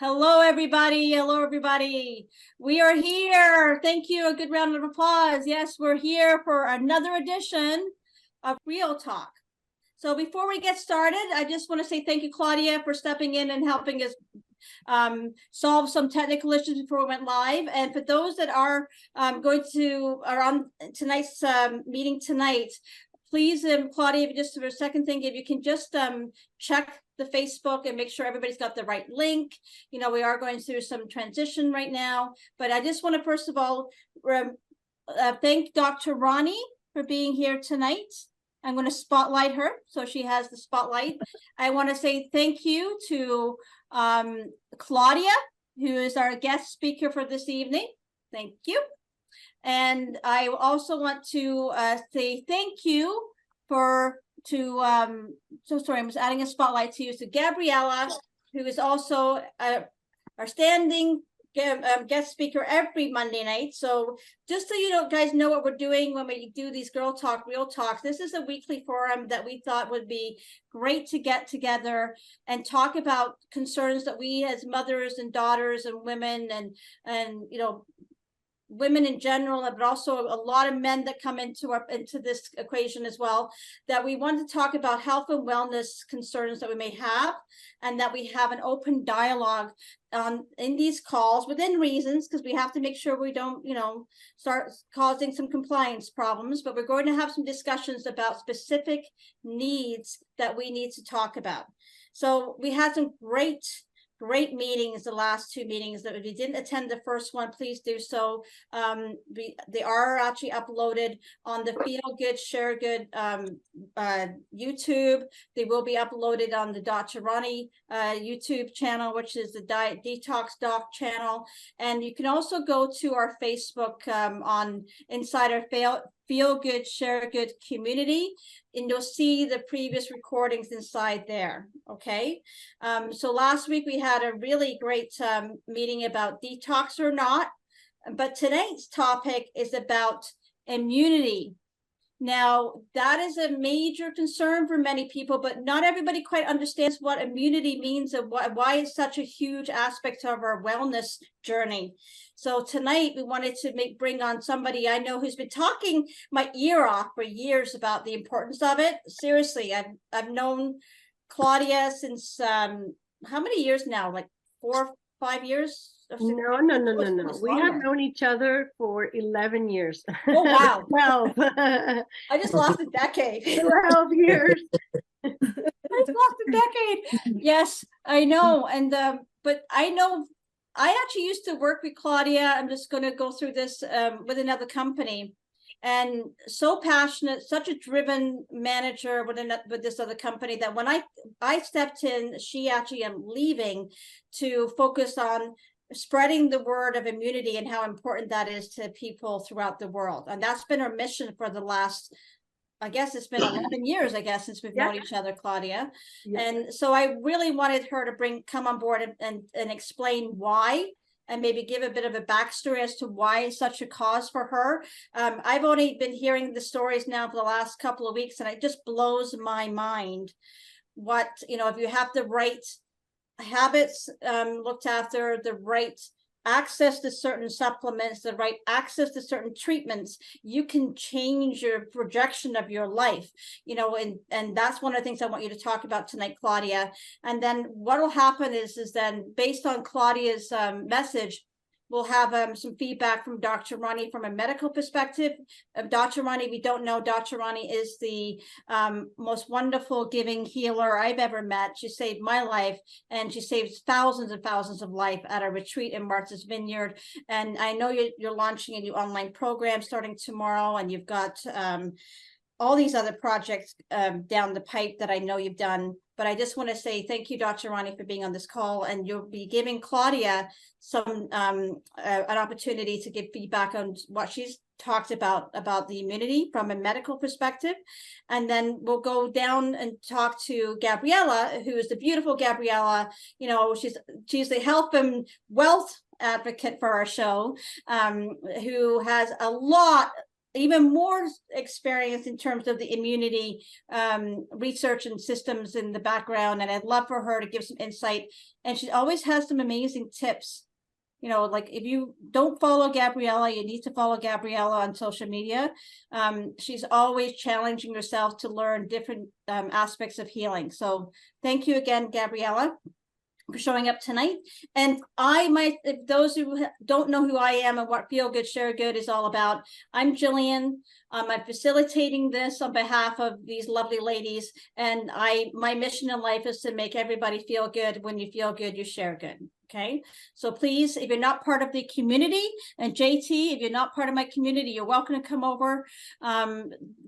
Hello, everybody. Hello, everybody. We are here. Thank you. A good round of applause. Yes, we're here for another edition of Real Talk. So before we get started, I just want to say thank you, Claudia, for stepping in and helping us solve some technical issues before we went live. And for those that are on tonight's meeting tonight, please, Claudia, just for a second thing, if you can just check the Facebook and make sure everybody's got the right link. You know, we are going through some transition right now, but I just want to first of all thank Dr. Roni for being here tonight. I'm going to spotlight her, so she has the spotlight. I want to say thank you to Claudia, who is our guest speaker for this evening. Thank you. And I also want to say thank you so sorry, I'm just adding a spotlight to you. So Gabriela, who is also our standing guest speaker every Monday night. So just so you know, guys know what we're doing when we do these Girl Talk, Real Talks. This is a weekly forum that we thought would be great to get together and talk about concerns that we as mothers and daughters and women and you know, women in general, but also a lot of men that come into this equation as well, that we want to talk about health and wellness concerns that we may have, and that we have an open dialogue in these calls within reasons, because we have to make sure we don't, you know, start causing some compliance problems, but we're going to have some discussions about specific needs that we need to talk about. So we had some great meetings, the last two meetings. That if you didn't attend the first one, please do so. They are actually uploaded on the FeelGoodShareGood YouTube. They will be uploaded on the Daughtrey YouTube channel, which is the Detox Doc channel. And you can also go to our Facebook on inside our Feel Good, Share Good community, and you'll see the previous recordings inside there. Okay. So last week we had a really great meeting about detox or not, but tonight's topic is about immunity. Now, that is a major concern for many people, but not everybody quite understands what immunity means and why it's such a huge aspect of our wellness journey. So tonight we wanted to bring on somebody I know who's been talking my ear off for years about the importance of it. Seriously, I've known Claudia since how many years now? Like 4 or 5 years? No. We have known each other for 11 years. Oh, wow. 12. I just lost a decade. 12 years. I just lost a decade. Yes, I know. And but I know I actually used to work with Claudia. I'm just going to go through this with another company, and so passionate, such a driven manager with this other company, that when I stepped in, she actually am leaving to focus on spreading the word of immunity and how important that is to people throughout the world. And that's been our mission for the last, I guess it's been 11 years, I guess, since we've known each other, Claudia. And so I really wanted her to come on board and explain why, and maybe give a bit of a backstory as to why it's such a cause for her. I've only been hearing the stories now for the last couple of weeks, and it just blows my mind what, you know, if you have the right habits looked after, the right access to certain supplements, the right access to certain treatments, you can change your projection of your life, you know, and that's one of the things I want you to talk about tonight, Claudia. And then what will happen is then based on Claudia's message, we'll have some feedback from Dr. Roni from a medical perspective. Dr. Roni, we don't know, Dr. Roni is the most wonderful giving healer I've ever met. She saved my life, and she saves thousands and thousands of life at a retreat in Martha's Vineyard. And I know you're launching a new online program starting tomorrow, and you've got all these other projects down the pipe that I know you've done. But I just want to say thank you, Dr. Roni, for being on this call, and you'll be giving Claudia some an opportunity to give feedback on what she's talked about the immunity from a medical perspective. And then we'll go down and talk to Gabriela, who is the beautiful Gabriela. You know, she's the health and wealth advocate for our show, who has a lot even more experience in terms of the immunity research and systems in the background. And I'd love for her to give some insight. And she always has some amazing tips. You know, like if you don't follow Gabriela, you need to follow Gabriela on social media. She's always challenging herself to learn different aspects of healing. So thank you again, Gabriela, for showing up tonight. And if those who don't know who I am and what Feel Good, Share Good is all about, I'm Gillian. I'm facilitating this on behalf of these lovely ladies. And my mission in life is to make everybody feel good. When you feel good, you share good. Okay, so please, if you're not part of the community, and JT, if you're not part of my community, you're welcome to come over.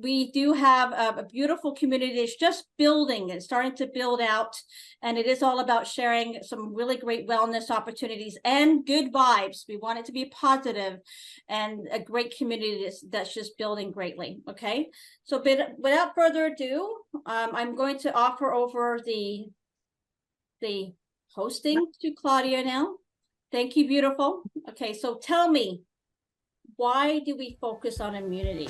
We do have a beautiful community that's just building and starting to build out, and it is all about sharing some really great wellness opportunities and good vibes. We want it to be positive and a great community that's just building greatly. Okay, so without further ado, I'm going to offer over the hosting to Claudia now. Thank you, beautiful. Okay, so tell me, why do we focus on immunity?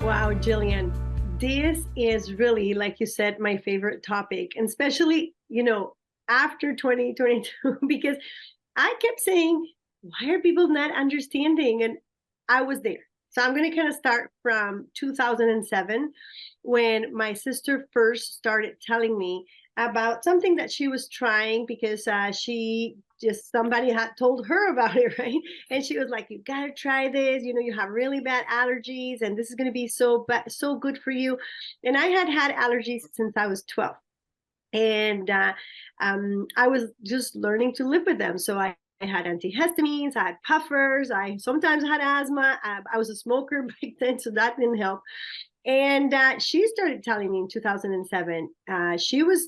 Wow, Gillian, this is really, like you said, my favorite topic, and especially, you know, after 2022, because I kept saying, why are people not understanding? And I was there. So I'm going to kind of start from 2007, when my sister first started telling me about something that she was trying, because somebody had told her about it, right? And she was like, you got to try this, you know, you have really bad allergies and this is going to be so good for you. And I had allergies since I was 12. And I was just learning to live with them. So I had antihistamines, I had puffers, I sometimes had asthma. I was a smoker back then, so that didn't help. And she started telling me in 2007, she was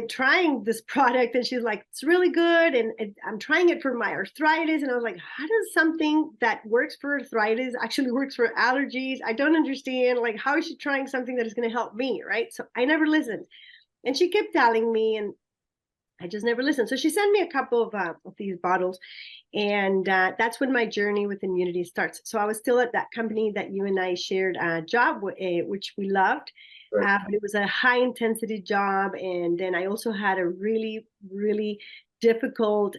trying this product, and she's like, it's really good, and I'm trying it for my arthritis. And I was like, how does something that works for arthritis actually works for allergies? I don't understand. Like, how is she trying something that is going to help me, right? So I never listened. And she kept telling me, and I just never listened. So she sent me a couple of these bottles, and that's when my journey with immunity starts. So I was still at that company that you and I shared a job with, which we loved. But it was a high intensity job. And then I also had a really, really difficult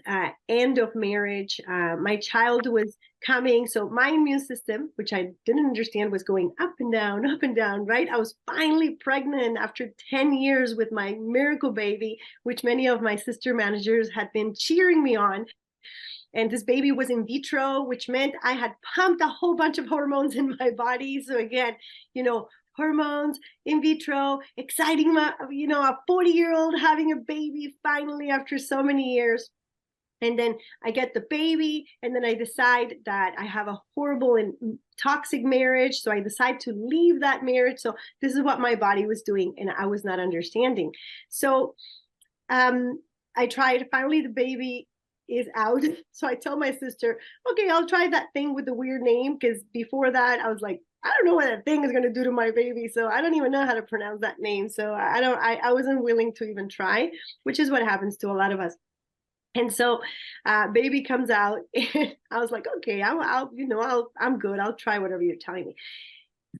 end of marriage. My child was coming. So my immune system, which I didn't understand, was going up and down, right? I was finally pregnant after 10 years with my miracle baby, which many of my sister managers had been cheering me on. And this baby was in vitro, which meant I had pumped a whole bunch of hormones in my body. So again, you know, hormones, in vitro, exciting, you know, a 40-year-old having a baby finally after so many years. And then I get the baby, and then I decide that I have a horrible and toxic marriage. So I decide to leave that marriage. So this is what my body was doing, and I was not understanding. So I tried. Finally, the baby is out. So I tell my sister, okay, I'll try that thing with the weird name, because before that I was like, I don't know what that thing is going to do to my baby, so I don't even know how to pronounce that name. So I wasn't willing to even try, which is what happens to a lot of us. And so baby comes out, and I was like, okay, I'm good, I'll try whatever you're telling me.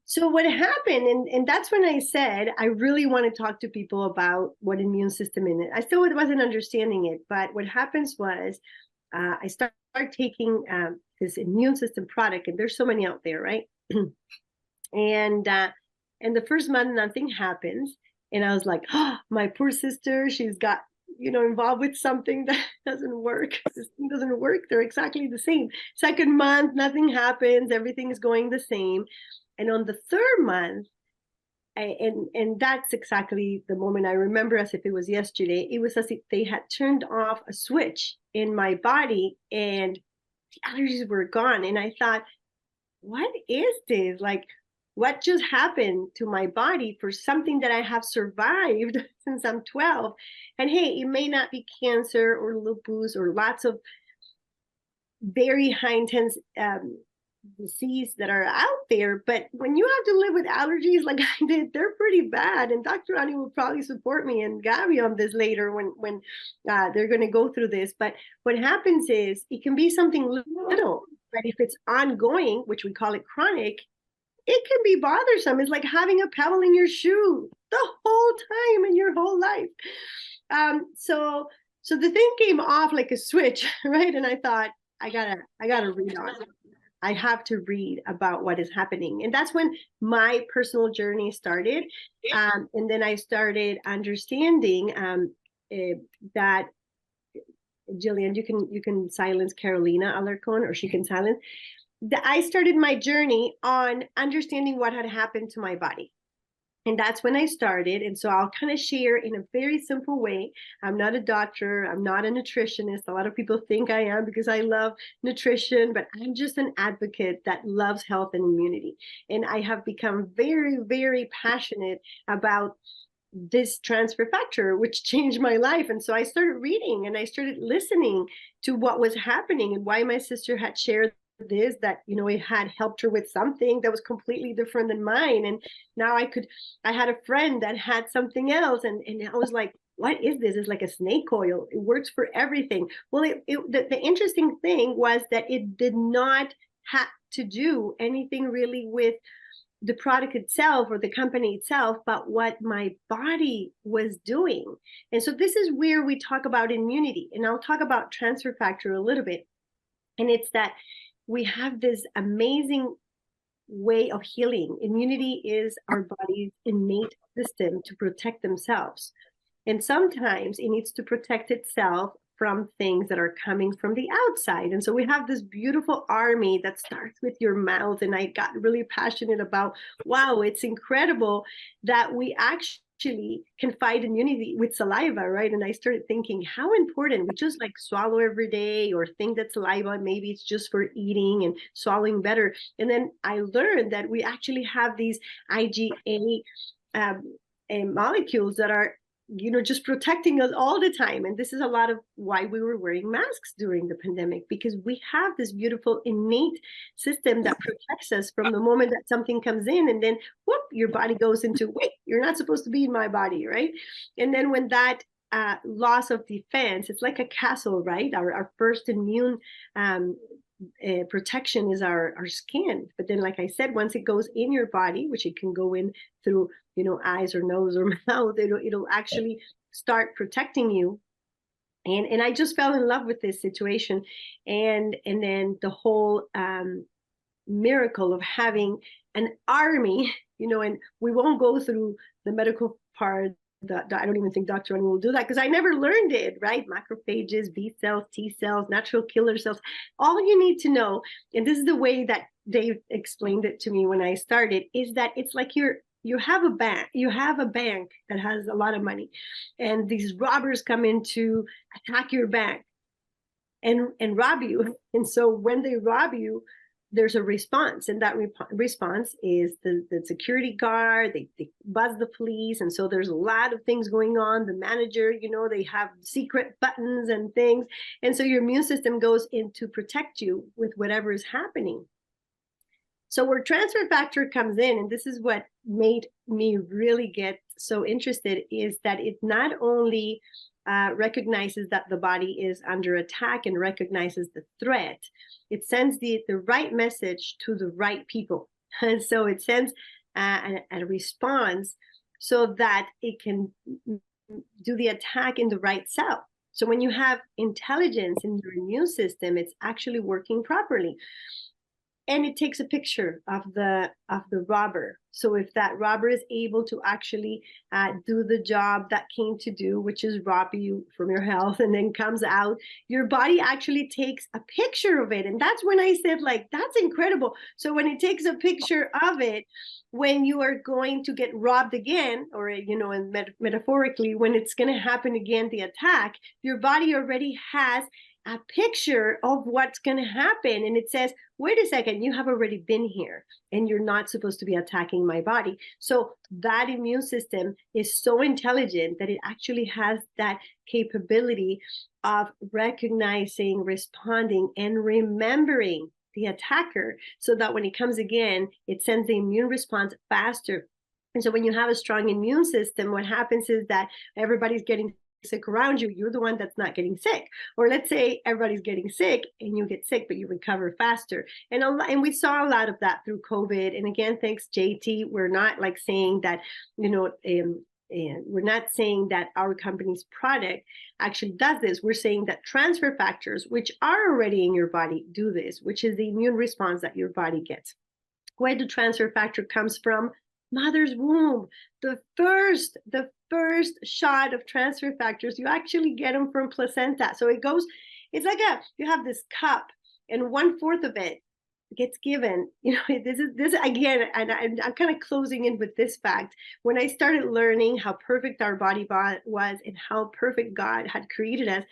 So what happened, and that's when I said I really want to talk to people about what immune system is. I still wasn't understanding it, but what happens was I started taking this immune system product, and there's so many out there, right? And the first month nothing happens, and I was like, oh, my poor sister, she's got, you know, involved with something that doesn't work. This thing doesn't work. They're exactly the same. Second month, nothing happens. Everything is going the same. And on the third month, and that's exactly the moment I remember as if it was yesterday. It was as if they had turned off a switch in my body, and the allergies were gone. And I thought, what is this? Like, what just happened to my body for something that I have survived since I'm 12? And hey, it may not be cancer or lupus or lots of very high intense disease that are out there, but when you have to live with allergies like I did, they're pretty bad. And Dr. Roni will probably support me and Gabby on this later when they're going to go through this. But what happens is it can be something little, But if it's ongoing, which we call it chronic, it can be bothersome. It's like having a pebble in your shoe the whole time in your whole life. So the thing came off like a switch, right? And I thought, I gotta read on it. I have to read about what is happening. And that's when my personal journey started. And then I started understanding that, Gillian, you can silence Carolina Alarcon, or she can silence. I started my journey on understanding what had happened to my body. And that's when I started. And so I'll kind of share in a very simple way. I'm not a doctor. I'm not a nutritionist. A lot of people think I am because I love nutrition, but I'm just an advocate that loves health and immunity. And I have become very, very passionate about this transfer factor, which changed my life. And so I started reading and I started listening to what was happening and why my sister had shared this, that, you know, it had helped her with something that was completely different than mine. And now I had a friend that had something else. And I was like, what is this? It's like a snake oil. It works for everything. Well, the interesting thing was that it did not have to do anything really with the product itself or the company itself, but what my body was doing. And so this is where we talk about immunity. And I'll talk about transfer factor a little bit. And it's that we have this amazing way of healing. Immunity is our body's innate system to protect themselves. And sometimes it needs to protect itself from things that are coming from the outside. And so we have this beautiful army that starts with your mouth. And I got really passionate about, wow, it's incredible that we actually can fight immunity with saliva, right? And I started thinking how important. We just like swallow every day or think that saliva, maybe it's just for eating and swallowing better. And then I learned that we actually have these IgA molecules that are, you know, just protecting us all the time. And this is a lot of why we were wearing masks during the pandemic, because we have this beautiful innate system that protects us from the moment that something comes in, and then whoop, your body goes into, wait, you're not supposed to be in my body, right? And then when that loss of defense, it's like a castle, right? Our first immune protection is our skin. But then, like I said, once it goes in your body, which it can go in through, you know, eyes or nose or mouth, it'll actually start protecting you. And I just fell in love with this situation. And then the whole miracle of having an army, you know, and we won't go through the medical part. I don't even think Dr. Roni will do that because I never learned it, right? Macrophages, B cells, T cells, natural killer cells. All you need to know, and this is the way that Dave explained it to me when I started, is that it's like you have a bank that has a lot of money, and these robbers come in to attack your bank and rob you. And so when they rob you, there's a response, and that response is the security guard. They buzz the police, and so there's a lot of things going on. The manager, you know, they have secret buttons and things, and so your immune system goes in to protect you with whatever is happening. So where transfer factor comes in, and this is what made me really get so interested, is that it not only recognizes that the body is under attack and recognizes the threat, it sends the right message to the right people. And so it sends a response so that it can do the attack in the right cell. So when you have intelligence in your immune system, it's actually working properly. And it takes a picture of the robber. So if that robber is able to actually do the job that came to do, which is rob you from your health, and then comes out, your body actually takes a picture of it. And that's when I said, like, that's incredible. So when it takes a picture of it, when you are going to get robbed again, or, you know, and metaphorically, when it's going to happen again, the attack, your body already has a picture of what's going to happen. And it says, wait a second, you have already been here and you're not supposed to be attacking my body. So that immune system is so intelligent that it actually has that capability of recognizing, responding, and remembering the attacker, so that when it comes again, it sends the immune response faster. And so when you have a strong immune system, what happens is that everybody's getting sick around you, you're the one that's not getting sick. Or let's say everybody's getting sick and you get sick, but you recover faster. And we saw a lot of that through COVID. And again, thanks, JT. We're not like saying that, and we're not saying that our company's product actually does this. We're saying that transfer factors, which are already in your body, do this, which is the immune response that your body gets. Where the transfer factor comes from? Mother's womb. The first shot of transfer factors, you actually get them from placenta. So it's like you have this cup and 1/4 of it gets given. This again, and I'm kind of closing in with this fact. When I started learning how perfect our body was and how perfect God had created us,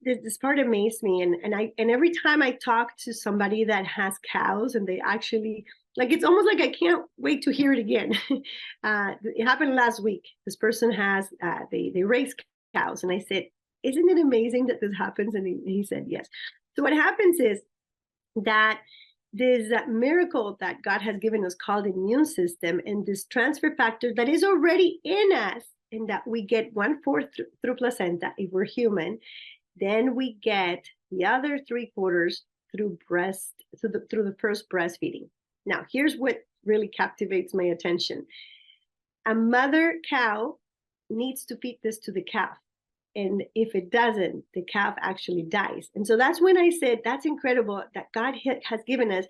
this part amazed me. And every time I talk to somebody that has cows and they actually, like, it's almost like I can't wait to hear it again. It happened last week. This person has, they raise cows. And I said, isn't it amazing that this happens? And he said, yes. So what happens is that there's that miracle that God has given us called immune system, and this transfer factor that is already in us, and that we get 1/4 through placenta if we're human. Then we get the other 3/4 through the first breastfeeding. Now, here's what really captivates my attention. A mother cow needs to feed this to the calf. And if it doesn't, the calf actually dies. And so that's when I said, that's incredible that God has given us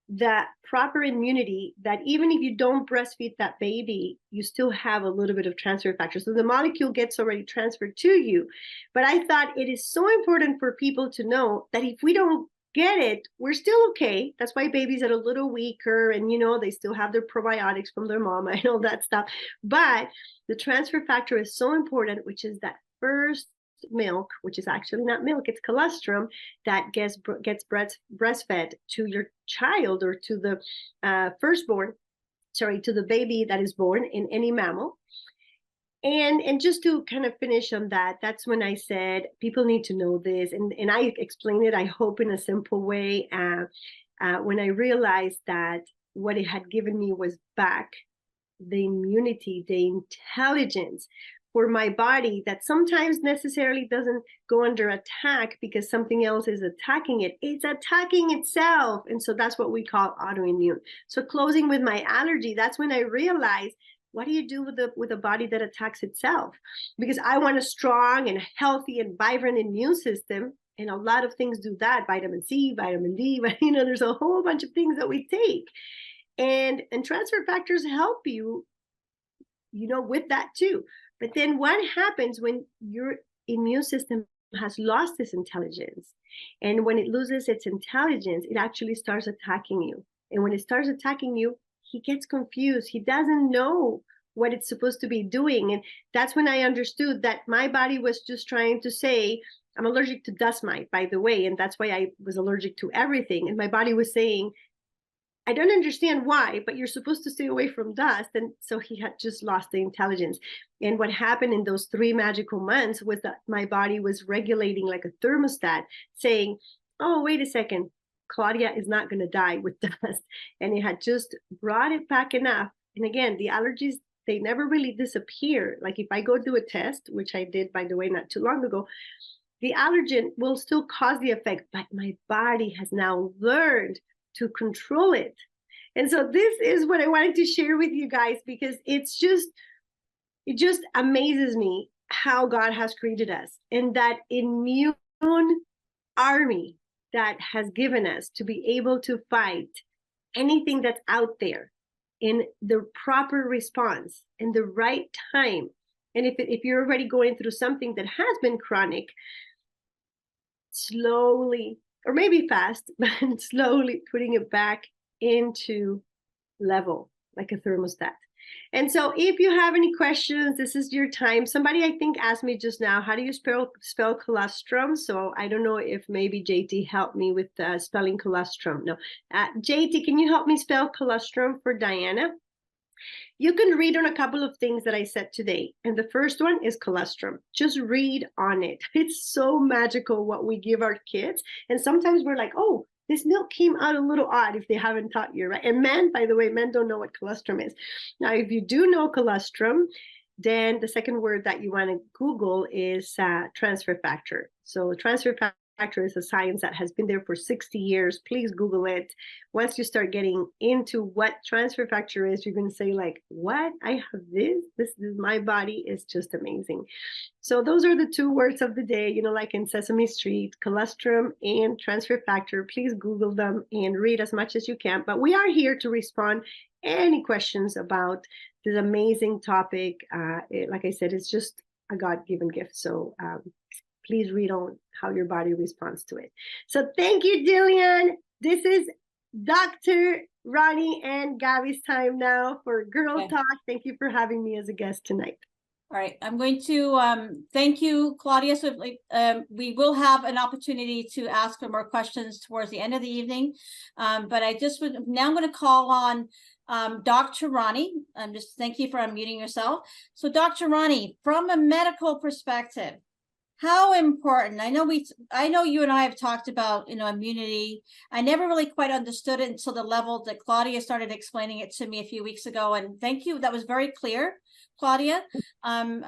that proper immunity, that even if you don't breastfeed that baby, you still have a little bit of transfer factor. So the molecule gets already transferred to you. But I thought it is so important for people to know that if we don't get it, we're still okay. That's why babies are a little weaker, and they still have their probiotics from their mama and all that stuff. But the transfer factor is so important, which is that first milk, which is actually not milk, it's colostrum, that gets breastfed to your child, or to the to the baby that is born in any mammal. And just to kind of finish on that, that's when I said people need to know this, and I explained it, I hope, in a simple way. When I realized that what it had given me was back the immunity, the intelligence for my body, that sometimes necessarily doesn't go under attack because something else is attacking it. It's attacking itself. And so that's what we call autoimmune. So closing with my allergy, that's when I realized, what do you do with a body that attacks itself? Because I want a strong and healthy and vibrant immune system. And a lot of things do that. Vitamin C, vitamin D, there's a whole bunch of things that we take. And transfer factors help you, with that too. But then what happens when your immune system has lost its intelligence? And when it loses its intelligence, it actually starts attacking you. And when it starts attacking you, he gets confused. He doesn't know what it's supposed to be doing. And that's when I understood that my body was just trying to say, I'm allergic to dust mite, by the way. And that's why I was allergic to everything. And my body was saying, I don't understand why, but you're supposed to stay away from dust. And so he had just lost the intelligence. And what happened in those 3 magical months was that my body was regulating like a thermostat, saying, oh, wait a second, Claudia is not going to die with dust. And it had just brought it back enough. And again, the allergies, they never really disappear. Like if I go do a test, which I did, by the way, not too long ago, the allergen will still cause the effect, but my body has now learned to control it. And so this is what I wanted to share with you guys, because it just amazes me how God has created us, and that immune army that has given us to be able to fight anything that's out there in the proper response in the right time. And if you're already going through something that has been chronic, slowly, or maybe fast, but slowly putting it back into level, like a thermostat. And so if you have any questions, this is your time. Somebody, I think, asked me just now, how do you spell colostrum? So I don't know if maybe JT helped me with spelling colostrum. No. JT, can you help me spell colostrum for Diana? You can read on a couple of things that I said today. And the first one is colostrum. Just read on it. It's so magical what we give our kids. And sometimes we're like, oh, this milk came out a little odd if they haven't taught you, right? And men, by the way, men don't know what colostrum is. Now, if you do know colostrum, then the second word that you want to Google is transfer factor. So transfer factor is a science that has been there for 60 years. Please Google it. Once you start getting into what transfer factor is, you're going to say like, what? I have this? This is my body. Is just amazing. So those are the two words of the day, you know, like in Sesame Street, colostrum and transfer factor. Please Google them and read as much as you can. But we are here to respond any questions about this amazing topic. Like I said, it's just a God-given gift. So please read on how your body responds to it. So thank you, Gillian. This is Dr. Roni and Gabby's time now for Girl Talk. Thank you for having me as a guest tonight. All right, I'm going to thank you, Claudia. So we will have an opportunity to ask for more questions towards the end of the evening. But I just would now I'm going to call on Dr. Roni. Just thank you for unmuting yourself. So Dr. Roni, from a medical perspective, how important, I know you and I have talked about, you know, immunity. I never really quite understood it until the level that Claudia started explaining it to me a few weeks ago. And thank you. That was very clear, Claudia, on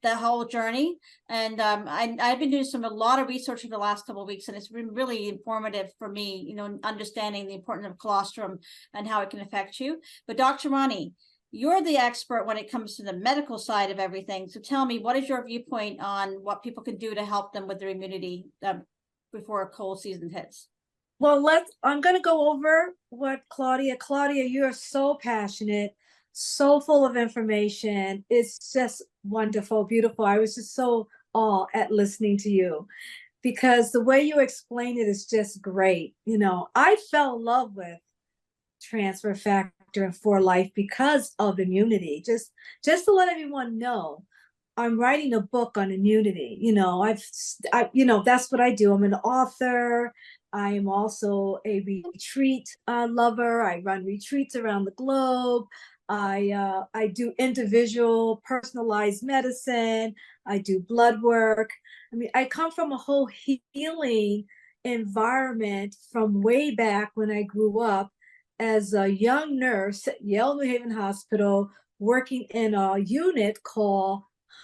the whole journey. And I've been doing a lot of research in the last couple of weeks, and it's been really informative for me, you know, understanding the importance of colostrum and how it can affect you. But Dr. Roni, you're the expert when it comes to the medical side of everything. So tell me, what is your viewpoint on what people can do to help them with their immunity before a cold season hits? Well, I'm going to go over what Claudia, you're so passionate, so full of information. It's just wonderful, beautiful. I was just so awed at listening to you, because the way you explain it is just great. You know, I fell in love with transfer factor and for life because of immunity. Just to let everyone know, I'm writing a book on immunity. You know, you know, that's what I do. I'm an author. I am also a retreat lover. I run retreats around the globe. I do individual personalized medicine. I do blood work. I mean, I come from a whole healing environment from way back when I grew up as a young nurse at Yale New Haven Hospital, working in a unit called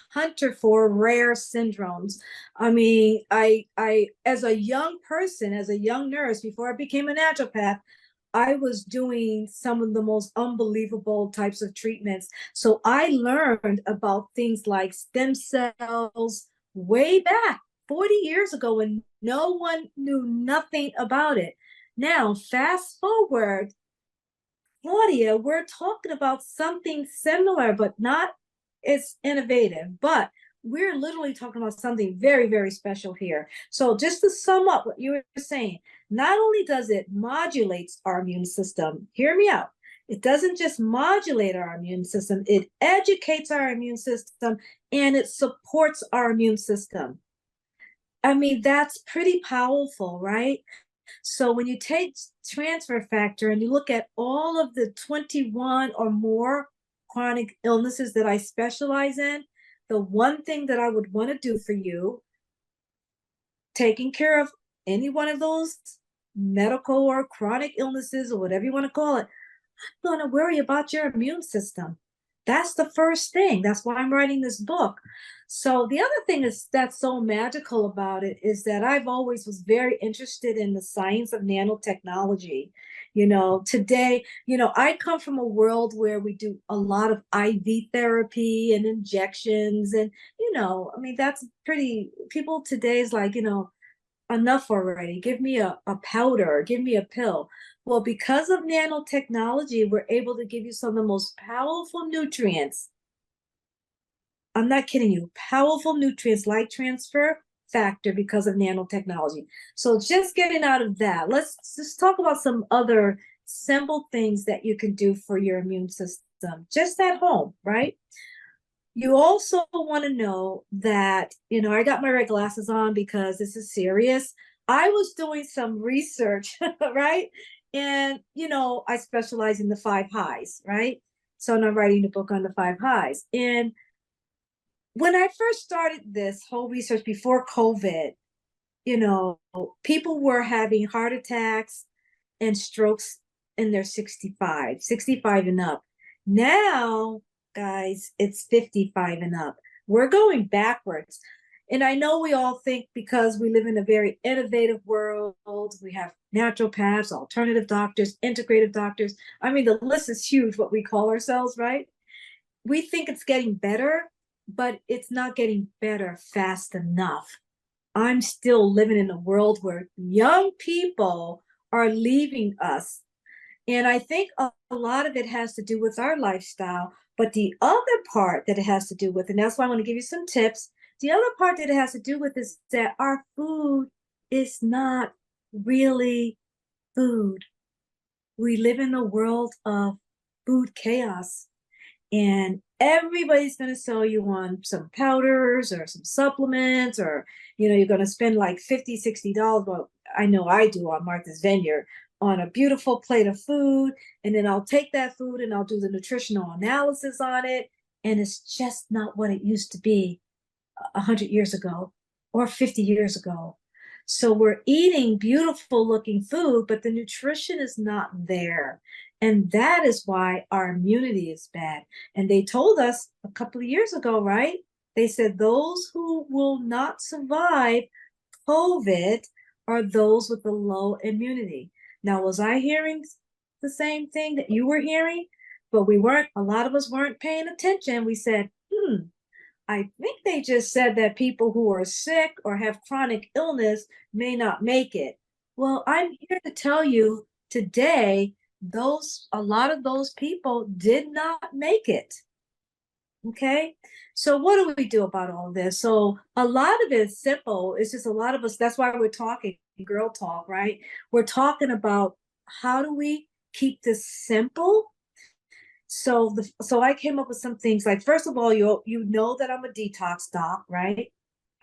Hunter for Rare Syndromes. I mean, I as a young person, as a young nurse, before I became a naturopath, I was doing some of the most unbelievable types of treatments. So I learned about things like stem cells way back 40 years ago when no one knew nothing about it. Now, fast forward, Claudia, we're talking about something similar, but not as innovative. But we're literally talking about something very, very special here. So just to sum up what you were saying, not only does it modulate our immune system, hear me out, it doesn't just modulate our immune system, it educates our immune system and it supports our immune system. I mean, that's pretty powerful, right? So when you take transfer factor and you look at all of the 21 or more chronic illnesses that I specialize in, the one thing that I would want to do for you, taking care of any one of those medical or chronic illnesses or whatever you want to call it, I'm going to worry about your immune system. That's the first thing. That's why I'm writing this book. So the other thing that's so magical about it is that I've always was very interested in the science of nanotechnology. You know, today, you know, I come from a world where we do a lot of IV therapy and injections. And, you know, I mean, that's pretty, people today is like, you know, enough already. Give me a powder, give me a pill. Well, because of nanotechnology, we're able to give you some of the most powerful nutrients. I'm not kidding you, powerful nutrients like transfer factor because of nanotechnology. So just getting out of that, let's just talk about some other simple things that you can do for your immune system, just at home, right? You also want to know that, you know, I got my red glasses on because this is serious. I was doing some research, right? And, you know, I specialize in the 5 highs, right? So I'm writing a book on the 5 highs. And when I first started this whole research before COVID, you know, people were having heart attacks and strokes in their 65 and up. Now guys, it's 55 and up. We're going backwards. And I know we all think because we live in a very innovative world, we have naturopaths, alternative doctors, integrative doctors. I mean, the list is huge, what we call ourselves, right? We think it's getting better, but it's not getting better fast enough. I'm still living in a world where young people are leaving us. And I think a lot of it has to do with our lifestyle. But the other part that it has to do with, and that's why I want to give you some tips. The other part that it has to do with is that our food is not really food. We live in a world of food chaos. And everybody's going to sell you on some powders or some supplements, or, you're going to spend like $50, $60. Well, I know I do on Martha's Vineyard on a beautiful plate of food. And then I'll take that food and I'll do the nutritional analysis on it. And it's just not what it used to be 100 years ago or 50 years ago. So we're eating beautiful looking food, but the nutrition is not there. And that is why our immunity is bad. And they told us a couple of years ago, right? They said those who will not survive COVID are those with the low immunity. Now, was I hearing the same thing that you were hearing? But we weren't, a lot of us weren't paying attention. We said, I think they just said that people who are sick or have chronic illness may not make it. Well, I'm here to tell you today, a lot of those people did not make it. Okay. So what do we do about all this? So a lot of it is simple. It's just a lot of us, that's why we're talking girl talk, right? We're talking about how do we keep this simple. So I came up with some things like, first of all, you know that I'm a detox doc, right?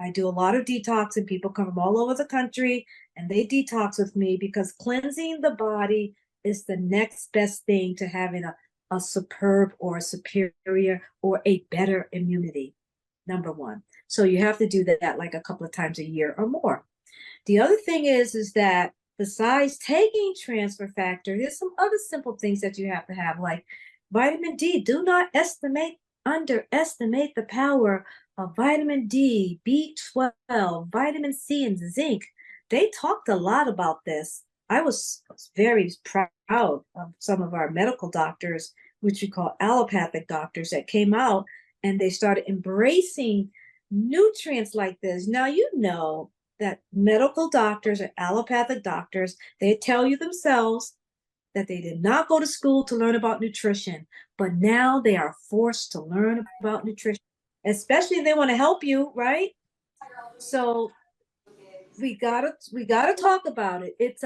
I do a lot of detox and people come from all over the country and they detox with me because cleansing the body is the next best thing to having a superb or a superior or a better immunity, number one. So you have to do that like a couple of times a year or more. The other thing is that besides taking transfer factor, there's some other simple things that you have to have, like vitamin D. Do not underestimate the power of vitamin D, B12, vitamin C, and zinc. They talked a lot about this. I was very proud of some of our medical doctors, which we call allopathic doctors, that came out and they started embracing nutrients like this. Now, you know that medical doctors or allopathic doctors, they tell you themselves that they did not go to school to learn about nutrition, but now they are forced to learn about nutrition, especially if they want to help you, right? So we gotta talk about it. It's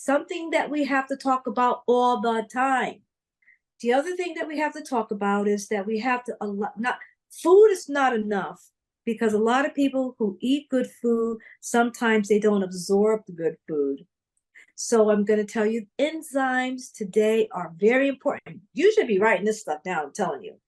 something that we have to talk about all the time. The other thing that we have to talk about is that we have to food is not enough, because a lot of people who eat good food, sometimes they don't absorb the good food. So I'm going to tell you, enzymes today are very important. You should be writing this stuff down, I'm telling you.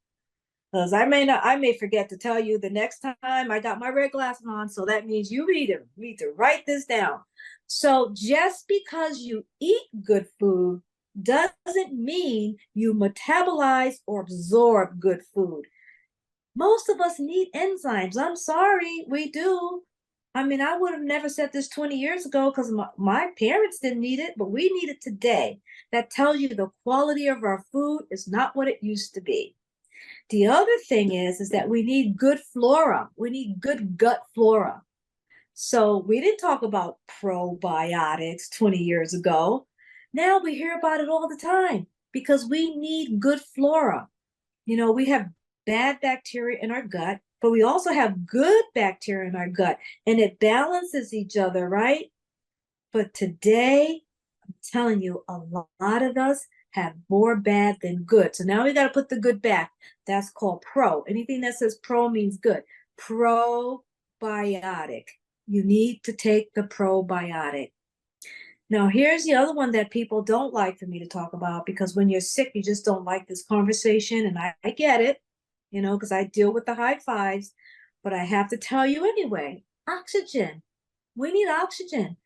Because I may forget to tell you the next time. I got my red glasses on, so that means you need to write this down. So just because you eat good food doesn't mean you metabolize or absorb good food. Most of us need enzymes. I'm sorry, we do. I mean, I would have never said this 20 years ago because my parents didn't need it, but we need it today. That tells you the quality of our food is not what it used to be. The other thing is that we need good flora. We need good gut flora. So we didn't talk about probiotics 20 years ago. Now we hear about it all the time because we need good flora. We have bad bacteria in our gut, but we also have good bacteria in our gut, and it balances each other, right? But today, I'm telling you, a lot of us have more bad than good. So now we got to put the good back. That's called pro. Anything that says pro means good. Probiotic. You need to take the probiotic. Now, here's the other one that people don't like for me to talk about, because when you're sick, you just don't like this conversation. And I get it, because I deal with the high fives, but I have to tell you anyway, oxygen. We need oxygen.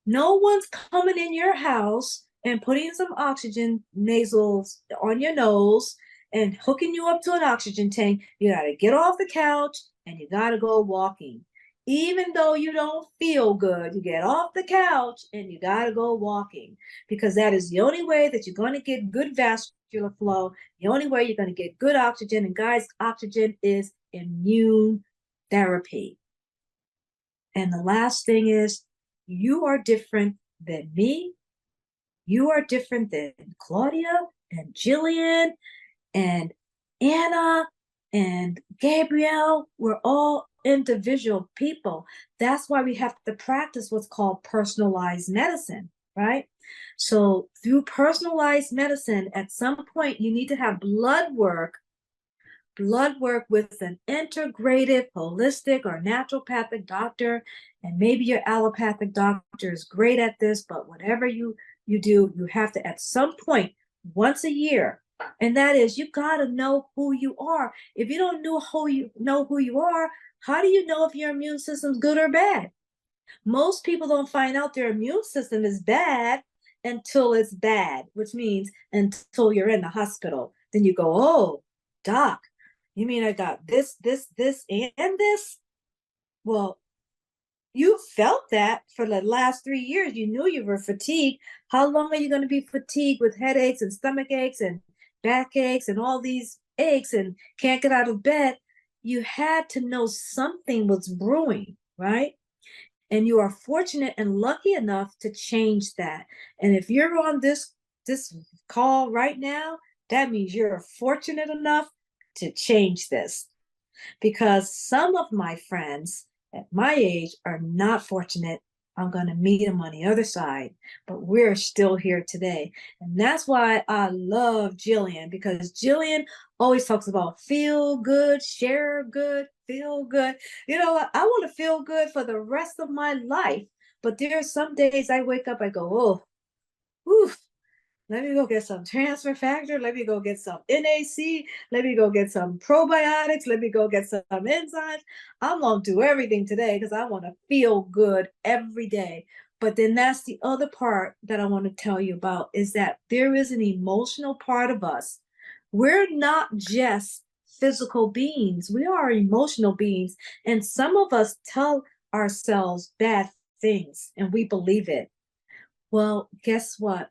No one's coming in your house and putting some oxygen nasals on your nose and hooking you up to an oxygen tank, you got to get off the couch and you got to go walking. Even though you don't feel good, you get off the couch and you got to go walking, because that is the only way that you're going to get good vascular flow. The only way you're going to get good oxygen. And guys, oxygen is immune therapy. And the last thing is, you are different than me. You are different than Claudia and Gillian and Anna and Gabrielle. We're all individual people. That's why we have to practice what's called personalized medicine, right? So through personalized medicine, at some point you need to have blood work with an integrative, holistic, or naturopathic doctor. And maybe your allopathic doctor is great at this, but whatever you do, you have to, at some point, once a year, and that is, you got to know who you are. If you don't know who you are, how do you know if your immune system's good or bad? Most people don't find out their immune system is bad until it's bad, which means until you're in the hospital. Then you go, oh, doc, you mean I got this, and this? Well, you felt that for the last 3 years. You knew you were fatigued. How long are you going to be fatigued with headaches and stomach aches and back aches and all these aches and can't get out of bed? You had to know something was brewing, right? And you are fortunate and lucky enough to change that. And if you're on this call right now, that means you're fortunate enough to change this. Because some of my friends at my age are not fortunate. I'm going to meet them on the other side, but we're still here today. And that's why I love Gillian, because Gillian always talks about feel good, share good, feel good. You know, I want to feel good for the rest of my life, but there are some days I wake up, I go, oh, whew, let me go get some transfer factor. Let me go get some NAC. Let me go get some probiotics. Let me go get some enzymes. I'm going to do everything today because I want to feel good every day. But then that's the other part that I want to tell you about, is that there is an emotional part of us. We're not just physical beings. We are emotional beings. And some of us tell ourselves bad things and we believe it. Well, guess what?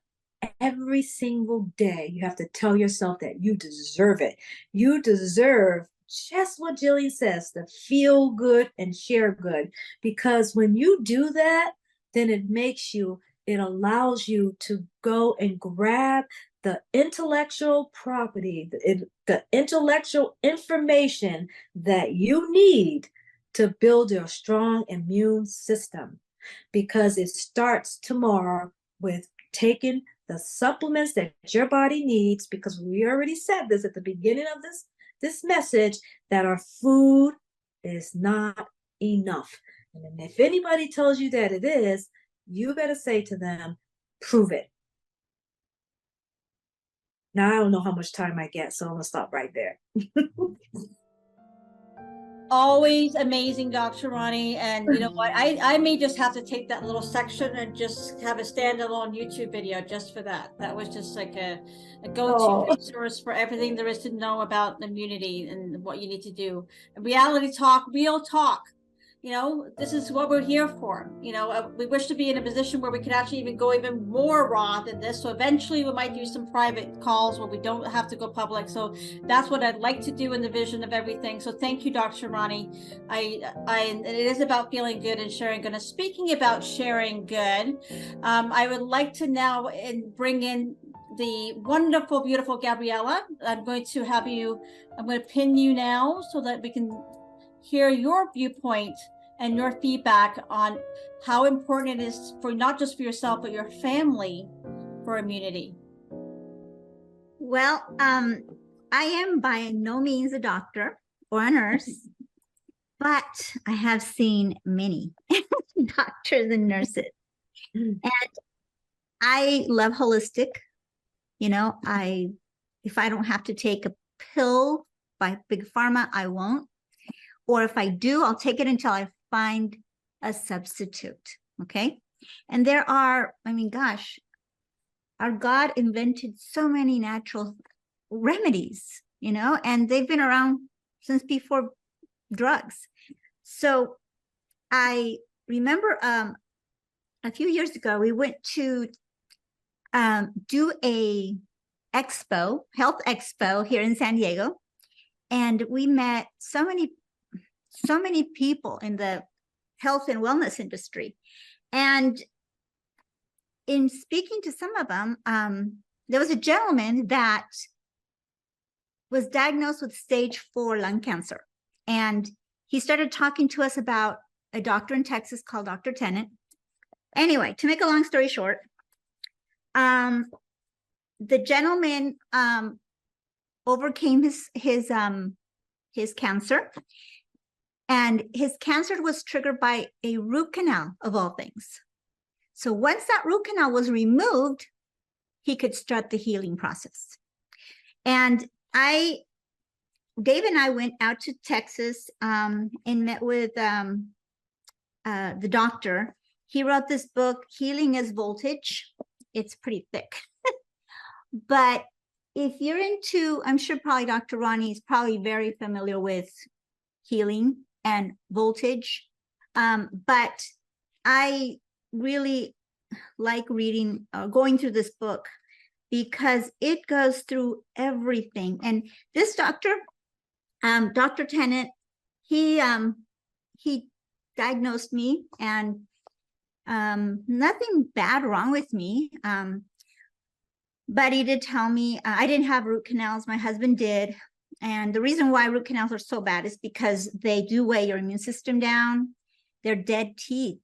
Every single day, you have to tell yourself that you deserve it. You deserve just what Gillian says, to feel good and share good. Because when you do that, then it allows you to go and grab the intellectual property, the intellectual information that you need to build your strong immune system. Because it starts tomorrow with taking the supplements that your body needs, because we already said this at the beginning of this message, that our food is not enough. And if anybody tells you that it is, you better say to them, prove it. Now, I don't know how much time I get, so I'm gonna stop right there. Always amazing, Dr. Roni. And you know what? I may just have to take that little section and just have a standalone YouTube video just for that. That was just like a go-to resource for everything there is to know about immunity and what you need to do. Reality talk, real talk. You know, this is what we're here for. You know, we wish to be in a position where we can actually even go even more raw than this. So eventually we might do some private calls where we don't have to go public. So that's what I'd like to do in the vision of everything. So thank you, Dr. Roni. It is about feeling good and sharing good. And speaking about sharing good, I would like to now bring in the wonderful, beautiful Gabriela. I'm going to pin you now so that we can hear your viewpoint and your feedback on how important it is for not just for yourself, but your family for immunity. Well, I am by no means a doctor or a nurse, but I have seen many doctors and nurses. And I love holistic. You know, if I don't have to take a pill by Big Pharma, I won't. Or if I do, I'll take it until I find a substitute, okay? And there are, I mean, gosh, our God invented so many natural remedies, and they've been around since before drugs. So I remember a few years ago, we went to do a health expo here in San Diego. And we met so many people in the health and wellness industry. And in speaking to some of them, there was a gentleman that was diagnosed with stage 4 lung cancer. And he started talking to us about a doctor in Texas called Dr. Tennant. Anyway, to make a long story short, the gentleman overcame his cancer, and his cancer was triggered by a root canal of all things. So once that root canal was removed, he could start the healing process. And Dave and I went out to Texas and met with the doctor. He wrote this book, Healing as Voltage. It's pretty thick. But if you're into, I'm sure probably Dr. Roni is probably very familiar with healing and voltage. But I really like reading, going through this book, because it goes through everything. And this doctor, Dr. Tennant, he diagnosed me, and nothing bad wrong with me. But he did tell me I didn't have root canals. My husband did. And the reason why root canals are so bad is because they do weigh your immune system down. They're dead teeth,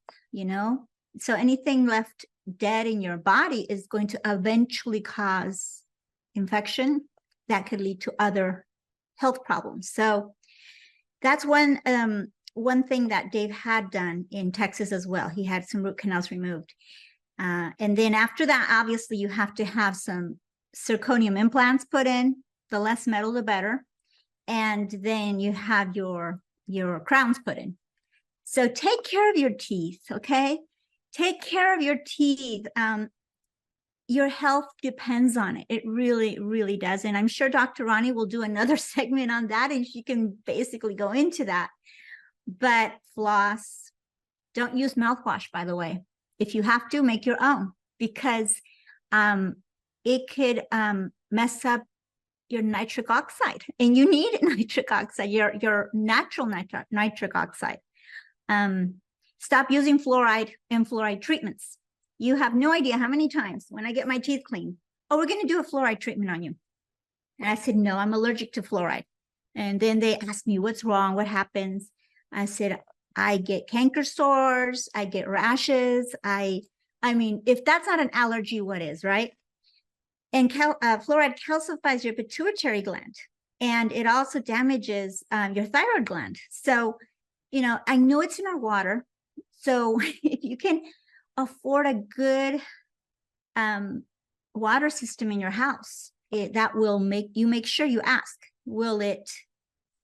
So anything left dead in your body is going to eventually cause infection that could lead to other health problems. So that's one thing that Dave had done in Texas as well. He had some root canals removed. And then after that, obviously, you have to have some zirconium implants put in. The less metal, the better. And then you have your crowns put in. So take care of your teeth, okay? Take care of your teeth. Your health depends on it. It really, really does. And I'm sure Dr. Roni will do another segment on that, and she can basically go into that. But floss, don't use mouthwash, by the way. If you have to, make your own, because it could mess up your nitric oxide, and you need nitric oxide, your natural nitric oxide. Stop using fluoride and fluoride treatments. You have no idea how many times when I get my teeth cleaned, oh, we're going to do a fluoride treatment on you. And I said, no, I'm allergic to fluoride. And then they asked me, what's wrong? What happens? I said, I get canker sores, I get rashes. I mean, if that's not an allergy, what is, right? And fluoride calcifies your pituitary gland, and it also damages your thyroid gland. So, I know it's in our water. So if you can afford a good water system in your house, that will make sure you ask, will it,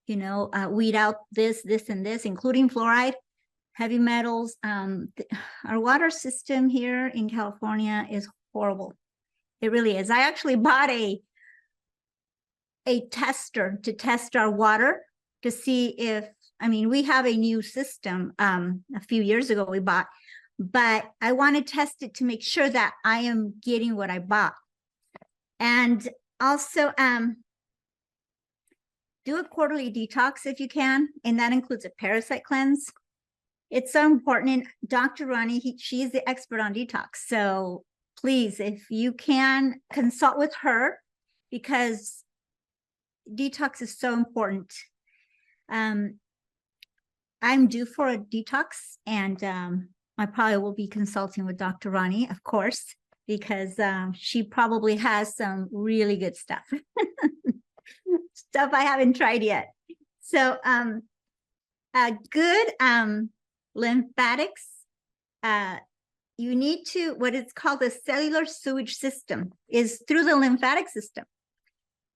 weed out this, and this, including fluoride, heavy metals. Our water system here in California is horrible. It really is. I actually bought a tester to test our water to see if, we have a new system a few years ago we bought, but I want to test it to make sure that I am getting what I bought. And also, do a quarterly detox if you can, and that includes a parasite cleanse. It's so important. And Dr. Roni, she's the expert on detox. So please, if you can, consult with her, because detox is so important. I'm due for a detox, and I probably will be consulting with Dr. Roni, of course, because she probably has some really good stuff. Stuff I haven't tried yet. So good lymphatics. You need to, what it's called a cellular sewage system is through the lymphatic system.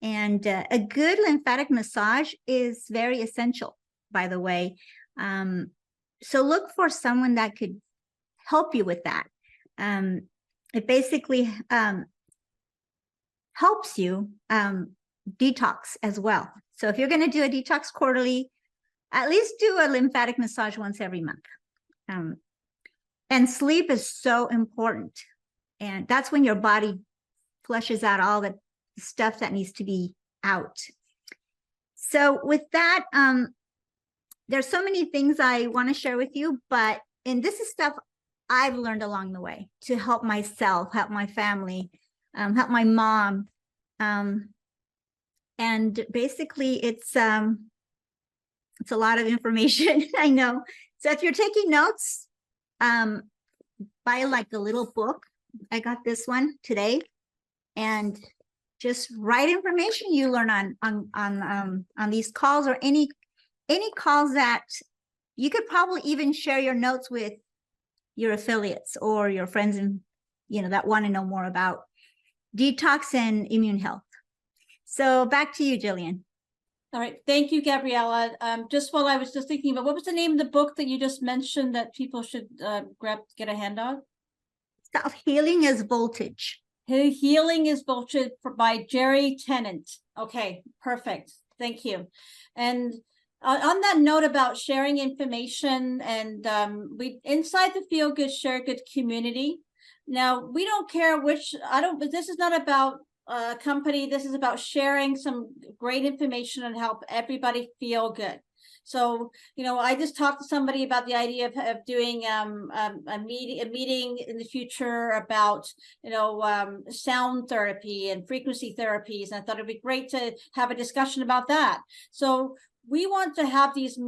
And a good lymphatic massage is very essential, by the way. So look for someone that could help you with that. It basically helps you detox as well. So if you're going to do a detox quarterly, at least do a lymphatic massage once every month. And sleep is so important. And that's when your body flushes out all the stuff that needs to be out. So with that, there's so many things I want to share with you, and this is stuff I've learned along the way to help myself, help my family, help my mom. And basically it's a lot of information, I know. So if you're taking notes, buy like a little book. I got this one today, and just write information you learn on these calls, or any calls that you could probably even share your notes with your affiliates or your friends, and that want to know more about detox and immune health. So back to you, Gillian. All right. Thank you, Gabriela. Just while I was just thinking about, what was the name of the book that you just mentioned that people should get a hand on? Stop Healing is Voltage. Healing is Voltage by Jerry Tennant. Okay, perfect. Thank you. And on that note about sharing information, and we inside the Feel Good Share Good community. Now, we don't care which, this is not about a company. This is about sharing some great information and help everybody feel good. So, I just talked to somebody about the idea of doing a meeting in the future about, sound therapy and frequency therapies. And I thought it'd be great to have a discussion about that. So we want to have these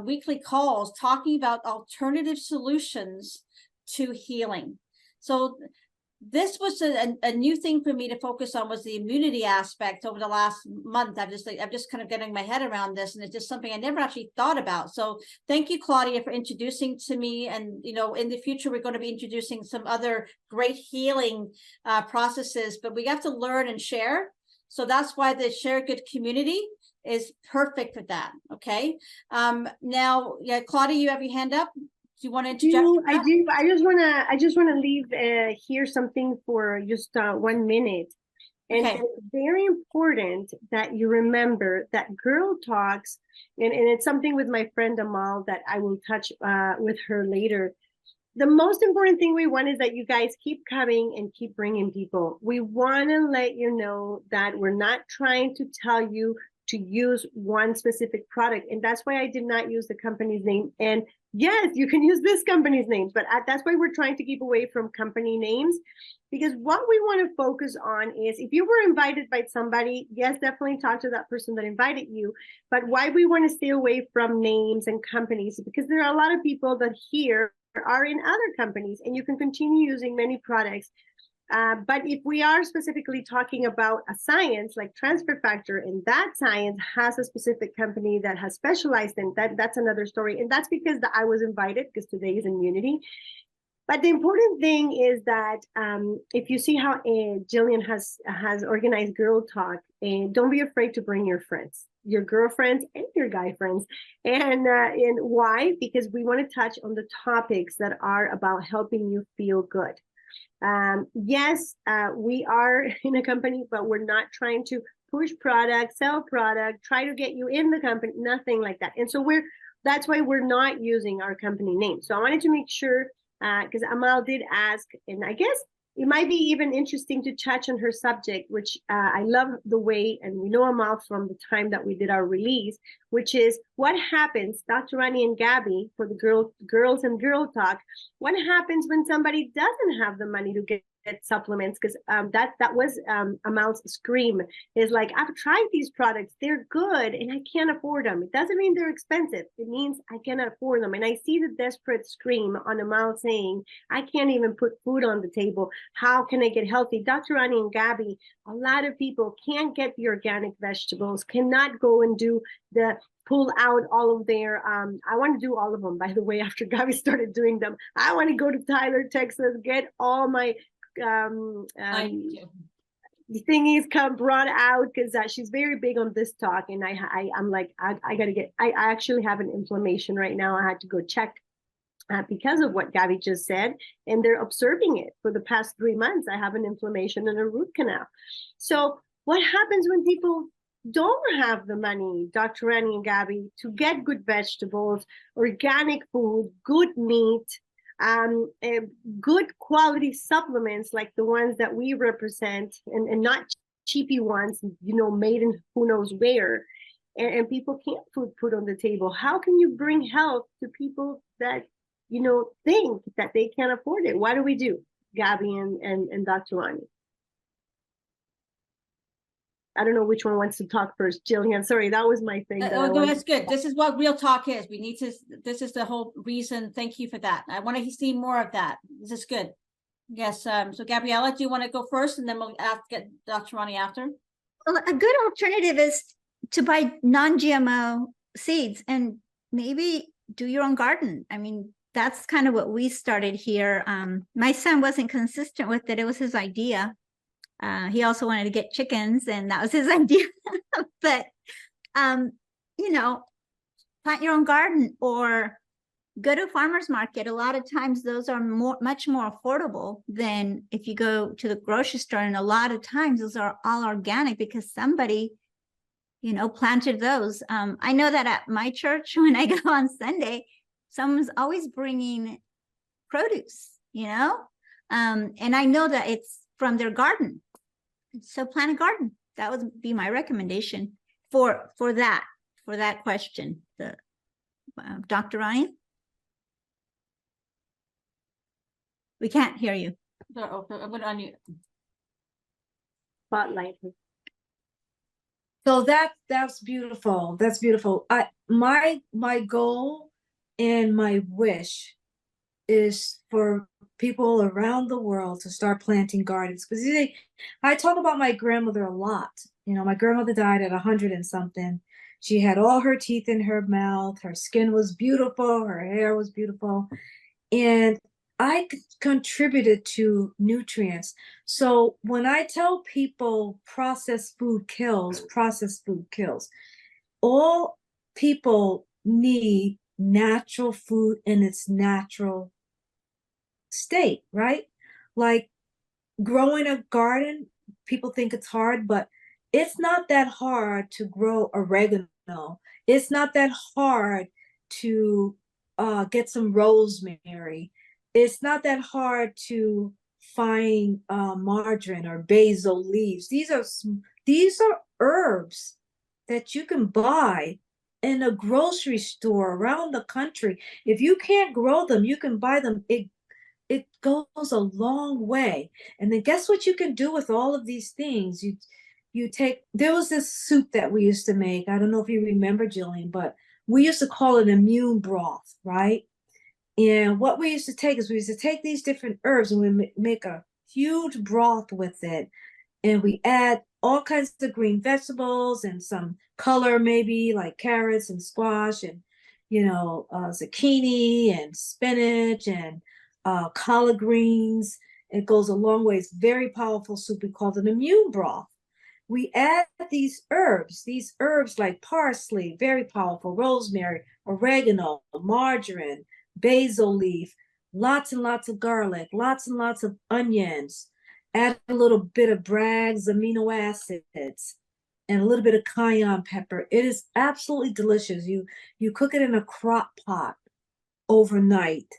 weekly calls talking about alternative solutions to healing. So this was a new thing for me to focus on, was the immunity aspect over the last month. I'm just kind of getting my head around this, and it's just something I never actually thought about. So thank you, Claudia, for introducing to me. And, in the future, we're going to be introducing some other great healing processes, but we have to learn and share. So that's why the Share Good community is perfect for that. Okay. Now, yeah, Claudia, you have your hand up. Do you want to interject? I do. I just want to leave here something for just 1 minute. And Okay. it's very important that you remember that Girl Talks, and it's something with my friend Amal that I will touch with her later. The most important thing we want is that you guys keep coming and keep bringing people. We want to let you know that we're not trying to tell you to use one specific product. And that's why I did not use the company's name. And yes, you can use this company's names, but that's why we're trying to keep away from company names, because what we want to focus on is, if you were invited by somebody, yes, definitely talk to that person that invited you. But why we want to stay away from names and companies, because there are a lot of people that here are in other companies, and you can continue using many products. But if we are specifically talking about a science like transfer factor, and that science has a specific company that has specialized in that, that's another story. And that's because I was invited, because today is immunity. But the important thing is that if you see how Gillian has organized Girl Talk, don't be afraid to bring your friends, your girlfriends and your guy friends. And why? Because we want to touch on the topics that are about helping you feel good. Yes, we are in a company, but we're not trying to push product, sell product, try to get you in the company, nothing like that. And so that's why we're not using our company name. So I wanted to make sure, because Amal did ask, and I guess it might be even interesting to touch on her subject, which I love the way, and we know Amal from the time that we did our release, which is what happens, Dr. Roni and Gabby, for the girls and Girl Talk, what happens when somebody doesn't have the money to get supplements? Because that was Amal's scream, is like, I've tried these products, they're good, and I can't afford them. It doesn't mean they're expensive, it means I cannot afford them. And I see the desperate scream on Amal saying, I can't even put food on the table, how can I get healthy? Dr. Roni and Gabby, a lot of people can't get the organic vegetables, cannot go and do pull out all of their, I want to do all of them, by the way, after Gabby started doing them. I want to go to Tyler, Texas, get all my the thingies brought out, because she's very big on this talk, and I'm like, I gotta get, I actually have an inflammation right now. I had to go check because of what Gabby just said, and they're observing it for the past 3 months. I have an inflammation and a root canal. So what happens when people don't have the money, Dr. Roni and Gabby, to get good vegetables, organic food, good meat, good quality supplements like the ones that we represent, and not cheapy ones, made in who knows where, and people can't put food on the table. How can you bring health to people that think that they can't afford it? What do we do, Gabby and Dr. Roni? I don't know which one wants to talk first. Gillian, sorry, that was my thing. That's good. This is what real talk is. We need to, this is the whole reason. Thank you for that. I want to see more of that. This is good. Yes. So Gabriela, do you want to go first, and then we'll get Dr. Roni after? Well, a good alternative is to buy non-GMO seeds and maybe do your own garden. I mean, that's kind of what we started here. My son wasn't consistent with it. It was his idea. He also wanted to get chickens, and that was his idea. But, plant your own garden or go to a farmer's market. A lot of times those are much more affordable than if you go to the grocery store. And a lot of times those are all organic because somebody, planted those. I know that at my church, when I go on Sunday, someone's always bringing produce, and I know that it's from their garden. So plant a garden. That would be my recommendation for that question. Dr. Roni? We can't hear you. I'm going to unmute. Spotlight. So that's beautiful. That's beautiful. My goal and my wish is for people around the world to start planting gardens, because I talk about my grandmother a lot. My grandmother died at 100 and something. She had all her teeth in her mouth. Her skin was beautiful. Her hair was beautiful. And I contributed to nutrients. So when I tell people processed food kills, all people need natural food in its natural state, right? Like growing a garden, people think it's hard, but it's not that hard to grow oregano. It's not that hard to get some rosemary. It's not that hard to find marjoram or basil leaves. These are herbs that you can buy in a grocery store around the country. If you can't grow them, you can buy them. It goes a long way. And then guess what you can do with all of these things? There was this soup that we used to make. I don't know if you remember, Gillian, but we used to call it immune broth, right? And what we used to take is we used to take these different herbs and we make a huge broth with it. And we add all kinds of green vegetables and some color, maybe like carrots and squash and, zucchini and spinach and collard greens. It goes a long way. It's very powerful soup. We call it immune broth. We add these herbs like parsley, very powerful, rosemary, oregano, marjoram, basil leaf, lots and lots of garlic, lots and lots of onions. Add a little bit of Bragg's amino acids and a little bit of cayenne pepper. It is absolutely delicious. You cook it in a crock pot overnight.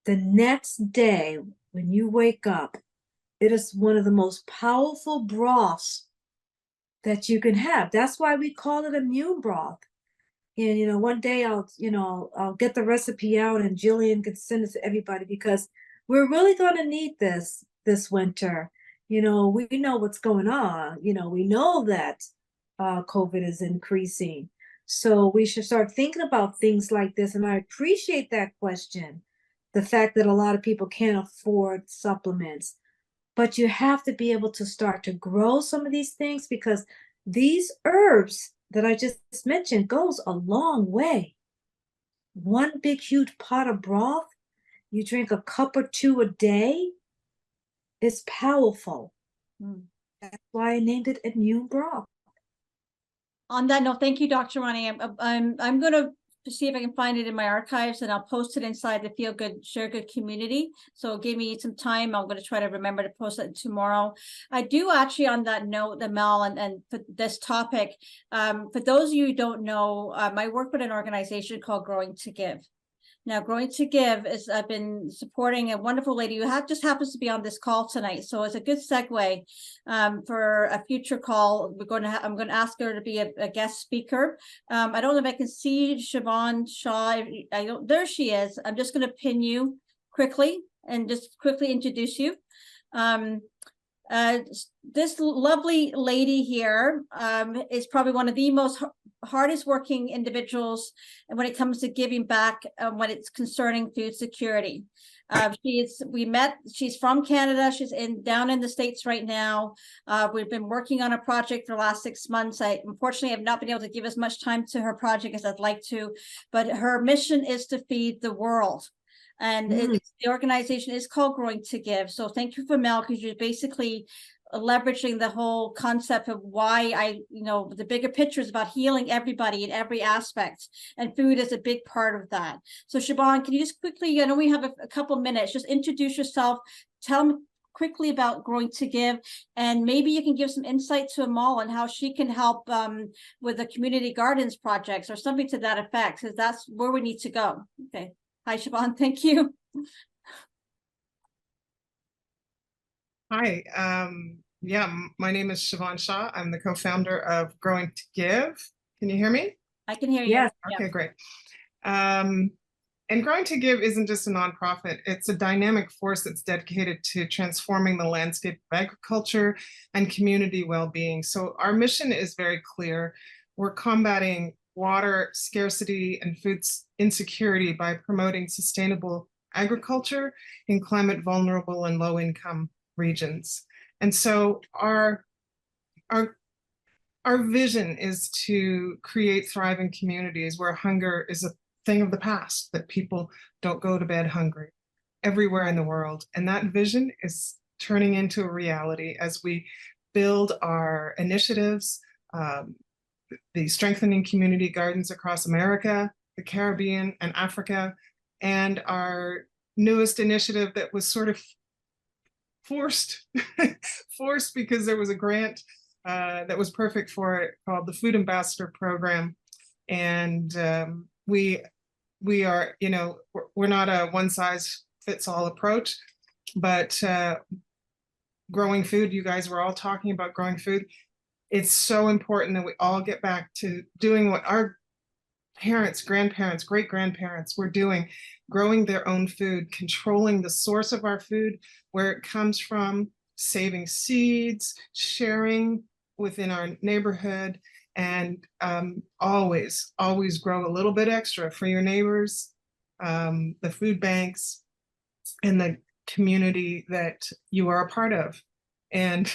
The next day, when you wake up, it is one of the most powerful broths that you can have. That's why we call it immune broth. And, one day I'll get the recipe out and Gillian can send it to everybody, because we're really going to need this winter. We know what's going on. We know that COVID is increasing. So we should start thinking about things like this. And I appreciate that question. The fact that a lot of people can't afford supplements, but you have to be able to start to grow some of these things, because these herbs that I just mentioned goes a long way. One big, huge pot of broth, you drink a cup or two a day, it's powerful. That's why I named it immune broth. On that note, thank you, Dr. Roni. I'm going to see if I can find it in my archives, and I'll post it inside the Feel Good Share Good community. So give me some time. I'm going to try to remember to post it tomorrow. I do actually, on that note, the Mel, and for this topic, for those of you who don't know, I work with an organization called Growing to Give. Now, Growing to Give is, I've been supporting a wonderful lady who just happens to be on this call tonight. So it's a good segue for a future call. I'm going to ask her to be a guest speaker. I don't know if I can see Siobhan Shaw. I don't. There she is. I'm just going to pin you quickly and just quickly introduce you. This lovely lady here is probably one of the most hardest working individuals when it comes to giving back when it's concerning food security. She's from Canada. She's down in the States right now. We've been working on a project for the last 6 months. I unfortunately have not been able to give as much time to her project as I'd like to, but her mission is to feed the world. And the organization is called Growing to Give. So thank you for Mel, because you're basically leveraging the whole concept of why the bigger picture is about healing everybody in every aspect, and food is a big part of that. So Siobhan, can you just quickly, I know we have a couple minutes, just introduce yourself, tell them quickly about Growing to Give, and maybe you can give some insight to Amal on how she can help with the community gardens projects or something to that effect, because that's where we need to go. Okay. Hi, Siobhan. Thank you. Hi. Yeah, my name is Siobhan Shah. I'm the co-founder of Growing to Give. Can you hear me? I can hear you. Yes. Okay, great. And Growing to Give isn't just a nonprofit. It's a dynamic force that's dedicated to transforming the landscape of agriculture and community well-being. So our mission is very clear. We're combating water scarcity and food insecurity by promoting sustainable agriculture in climate vulnerable and low income regions. And so our vision is to create thriving communities where hunger is a thing of the past, that people don't go to bed hungry everywhere in the world. And that vision is turning into a reality as we build our initiatives, the strengthening community gardens across America, the Caribbean, and Africa, and our newest initiative that was sort of forced because there was a grant that was perfect for it, called the Food Ambassador Program. And we are, we're not a one-size-fits-all approach, but growing food, you guys were all talking about growing food. It's so important that we all get back to doing what our parents, grandparents, great-grandparents were doing, growing their own food, controlling the source of our food, where it comes from, saving seeds, sharing within our neighborhood, and always grow a little bit extra for your neighbors, the food banks, and the community that you are a part of. And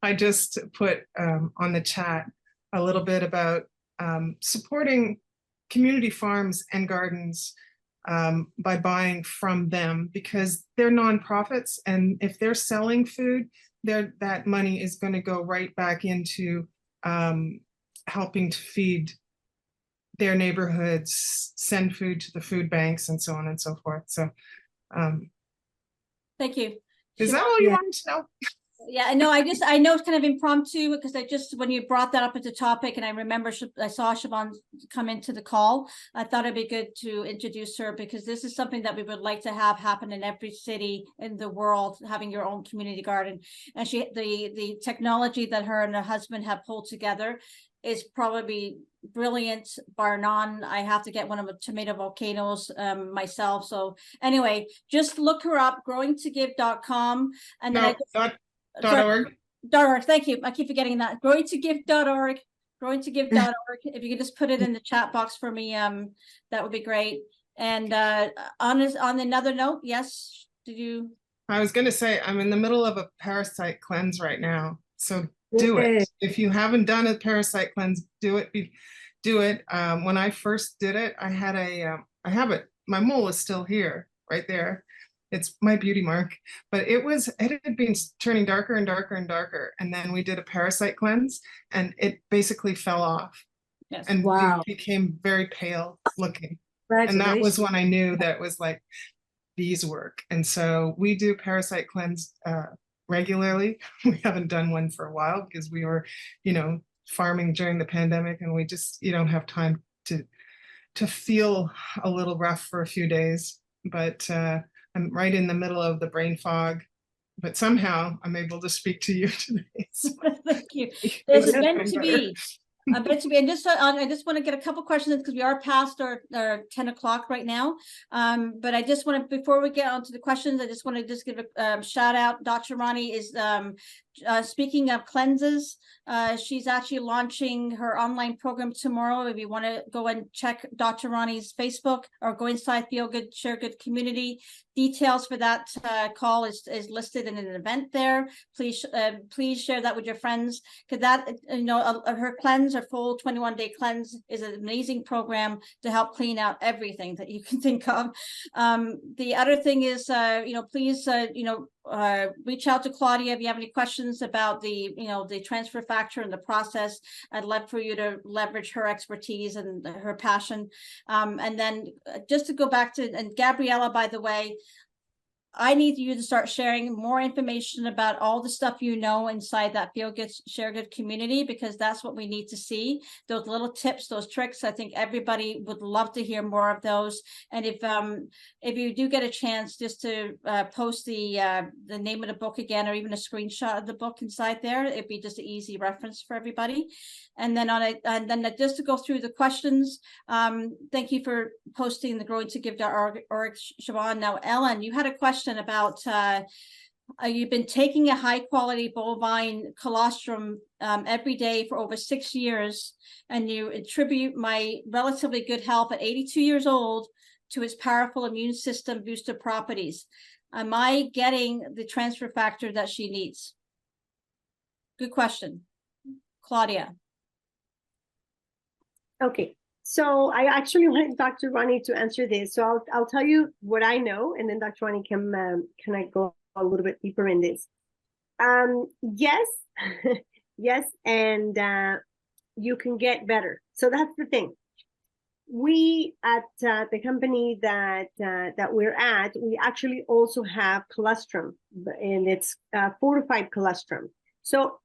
I just put on the chat a little bit about supporting community farms and gardens by buying from them, because they're nonprofits, and if they're selling food, that money is going to go right back into helping to feed their neighborhoods, send food to the food banks, and so on and so forth. So thank you. Is that all you wanted to know? Yeah, no, I know it's kind of impromptu, because when you brought that up as a topic, and I remember I saw Siobhan come into the call, I thought it'd be good to introduce her, because this is something that we would like to have happen in every city in the world, having your own community garden. And the technology that her and her husband have pulled together is probably brilliant, bar none. I have to get one of the tomato volcanoes myself. So anyway, just look her up, growingtogive.com, and no, then .org. .org. Thank you. I keep forgetting that. Growingtogive.org. Growingtogive.org. If you could just put it in the chat box for me, that would be great. And on another note, yes, did you? I was going to say, I'm in the middle of a parasite cleanse right now, so do it. If you haven't done a parasite cleanse, do it. Do it. When I first did it, I have it. My mole is still here, right there. It's my beauty mark, but it had been turning darker and darker and darker. And then we did a parasite cleanse, and it basically fell off. Yes. and Wow. you became very pale looking. And that was Congratulations. when I knew that was like beeswork. And so we do parasite cleanse regularly. We haven't done one for a while because we were, farming during the pandemic, and we just, you don't have time to feel a little rough for a few days. But I'm right in the middle of the brain fog. But somehow I'm able to speak to you today. So Thank you. things There's are meant getting to better. be. Meant to be. And just I just want to get a couple questions because we are past our 10 o'clock right now. But I just want to, before we get on to the questions, I just want to just give a shout out. Dr. Roni is speaking of cleanses. She's actually launching her online program tomorrow. If you want to go and check Dr. Roni's Facebook or go inside Feel Good, Share Good community, details for that call is listed in an event there. Please share that with your friends, because that, her cleanse, her full 21-day cleanse is an amazing program to help clean out everything that you can think of. The other thing is, please, reach out to Claudia if you have any questions about the transfer factor and the process. I'd love for you to leverage her expertise and her passion. And then just to go back to, and Gabriela, by the way, I need you to start sharing more information about all the stuff inside that Feel Good, Share Good community, because that's what we need to see. Those little tips, those tricks. I think everybody would love to hear more of those. And if you do get a chance, just to post the name of the book again, or even a screenshot of the book inside there, it'd be just an easy reference for everybody. And then just to go through the questions. Thank you for posting the Growing to Give.org, Siobhan. Now, Ellen, you had a question about you've been taking a high quality bovine colostrum every day for over 6 years, and you attribute my relatively good health at 82 years old to its powerful immune system booster properties. Am I getting the transfer factor that she needs? Good question. Claudia. Okay, so I actually want Dr. Roni to answer this. So I'll tell you what I know, and then Dr. Roni can I go a little bit deeper in this? Yes, yes, and you can get better. So that's the thing. We at the company that we're at, we actually also have colostrum, and it's fortified colostrum. So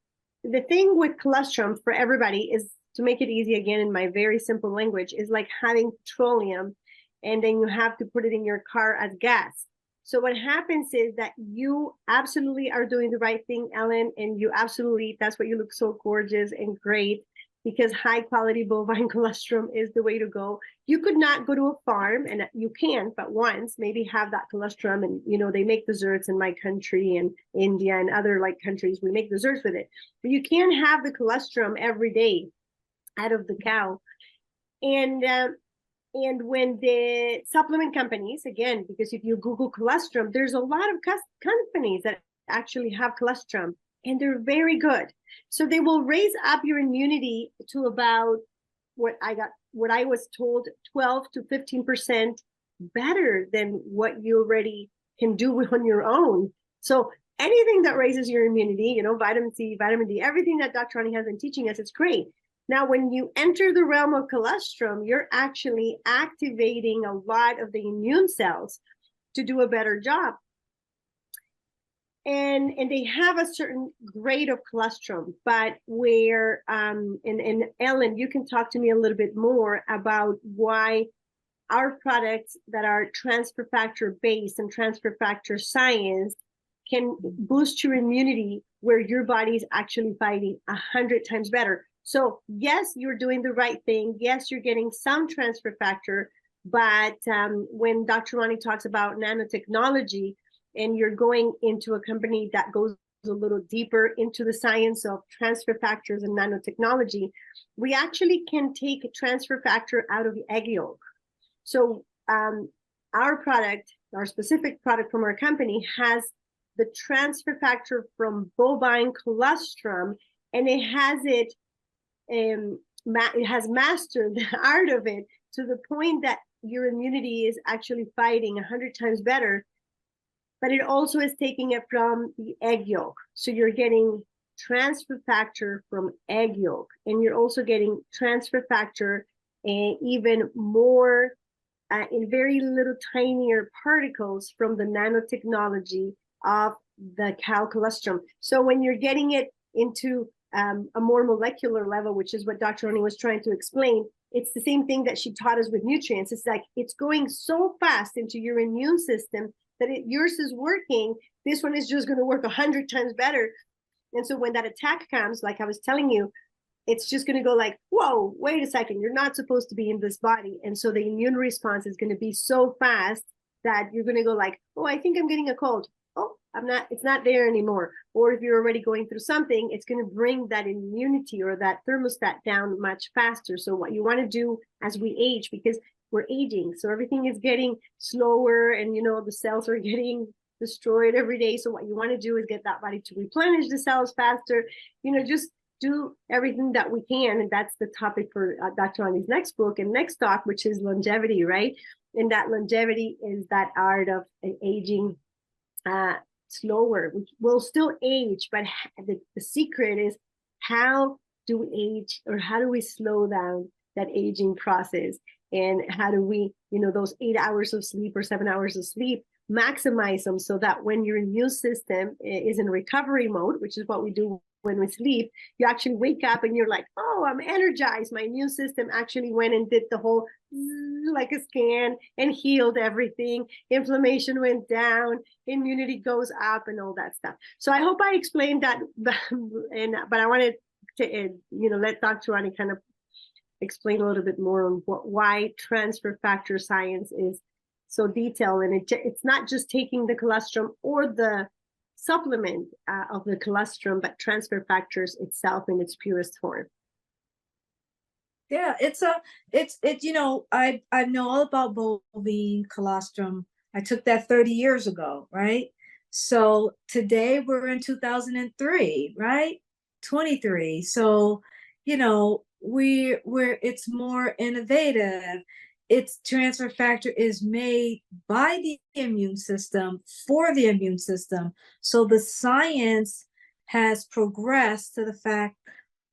the thing with colostrum for everybody is, to make it easy again in my very simple language, is like having petroleum and then you have to put it in your car as gas. So what happens is that you absolutely are doing the right thing, Ellen, and you absolutely, that's why you look so gorgeous and great, because high quality bovine colostrum is the way to go. You could not go to a farm, and you can, but once maybe have that colostrum, and they make desserts in my country and India and other countries, we make desserts with it. But you can't have the colostrum every day out of the cow. And when the supplement companies, again, because if you Google colostrum, there's a lot of companies that actually have colostrum, and they're very good. So they will raise up your immunity to about what I was told, 12 to 15% better than what you already can do on your own. So anything that raises your immunity, vitamin C, vitamin D, everything that Dr. Roni has been teaching us, it's great. Now, when you enter the realm of colostrum, you're actually activating a lot of the immune cells to do a better job. And they have a certain grade of colostrum, but where, and Ellen, you can talk to me a little bit more about why our products that are transfer factor based and transfer factor science can boost your immunity, where your body is actually fighting 100 times better. So yes, you're doing the right thing. Yes, you're getting some transfer factor, but when Dr. Roni talks about nanotechnology, and you're going into a company that goes a little deeper into the science of transfer factors and nanotechnology, we actually can take a transfer factor out of the egg yolk. So our product, our specific product from our company, has the transfer factor from bovine colostrum, and it has mastered the art of it to the point that your immunity is actually fighting 100 times better. But it also is taking it from the egg yolk. So you're getting transfer factor from egg yolk, and you're also getting transfer factor and even more in very little tinier particles from the nanotechnology of the cow colostrum. So when you're getting it into a more molecular level, which is what Dr. Roni was trying to explain, it's the same thing that she taught us with nutrients. It's like it's going so fast into your immune system that yours is working. This one is just going to work 100 times better. And so when that attack comes, like I was telling you, it's just going to go like, whoa, wait a second, you're not supposed to be in this body. And so the immune response is going to be so fast that you're going to go like, oh, I think I'm getting a cold. Oh, I'm not, it's not there anymore. Or if you're already going through something, it's going to bring that immunity or that thermostat down much faster. So what you want to do as we age, because we're aging, so everything is getting slower and, you know, the cells are getting destroyed every day. So what you want to do is get that body to replenish the cells faster, you know, just do everything that we can. And that's the topic for Dr. Roni's next book and next talk, which is longevity, right? And that longevity is that art of aging slower. We'll still age, but the secret is how do we age, or how do we slow down that aging process? And how do we, you know, those 8 hours of sleep or 7 hours of sleep, maximize them so that when your immune system is in recovery mode, which is what we do when we sleep, you actually wake up and you're like, oh, I'm energized. My immune system actually went and did the whole like a scan and healed everything. Inflammation went down, immunity goes up, and all that stuff. So I hope I explained that, but I wanted to, you know, let Dr. Roni kind of explain a little bit more on why transfer factor science is so detailed. And it's not just taking the colostrum or the supplement of the colostrum, but transfer factors itself in its purest form. Yeah, it's you know, I know all about bovine colostrum. I took that 30 years ago, right? So today we're in 2003, right? 23. So, you know, we're it's more innovative. Its transfer factor is made by the immune system for the immune system. So the science has progressed to the fact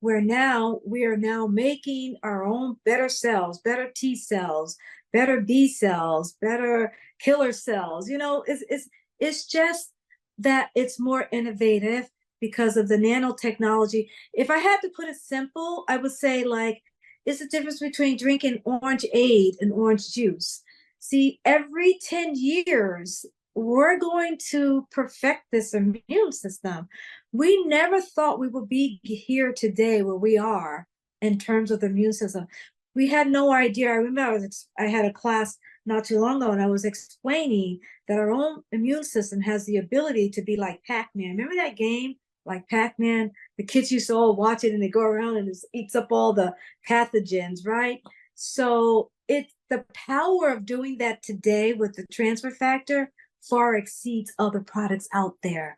where now we are now making our own better cells, better T cells, better B cells, better killer cells. You know, it's just that it's more innovative because of the nanotechnology. If I had to put it simple, I would say like, it's the difference between drinking orangeade and orange juice. See, every 10 years, we're going to perfect this immune system. We never thought we would be here today where we are in terms of the immune system. We had no idea. I remember I had a class not too long ago, and I was explaining that our own immune system has the ability to be like Pac-Man. Remember that game? Like Pac-Man, the kids used to all watch it and they go around and it eats up all the pathogens, right? So it's the power of doing that today with the transfer factor far exceeds other products out there,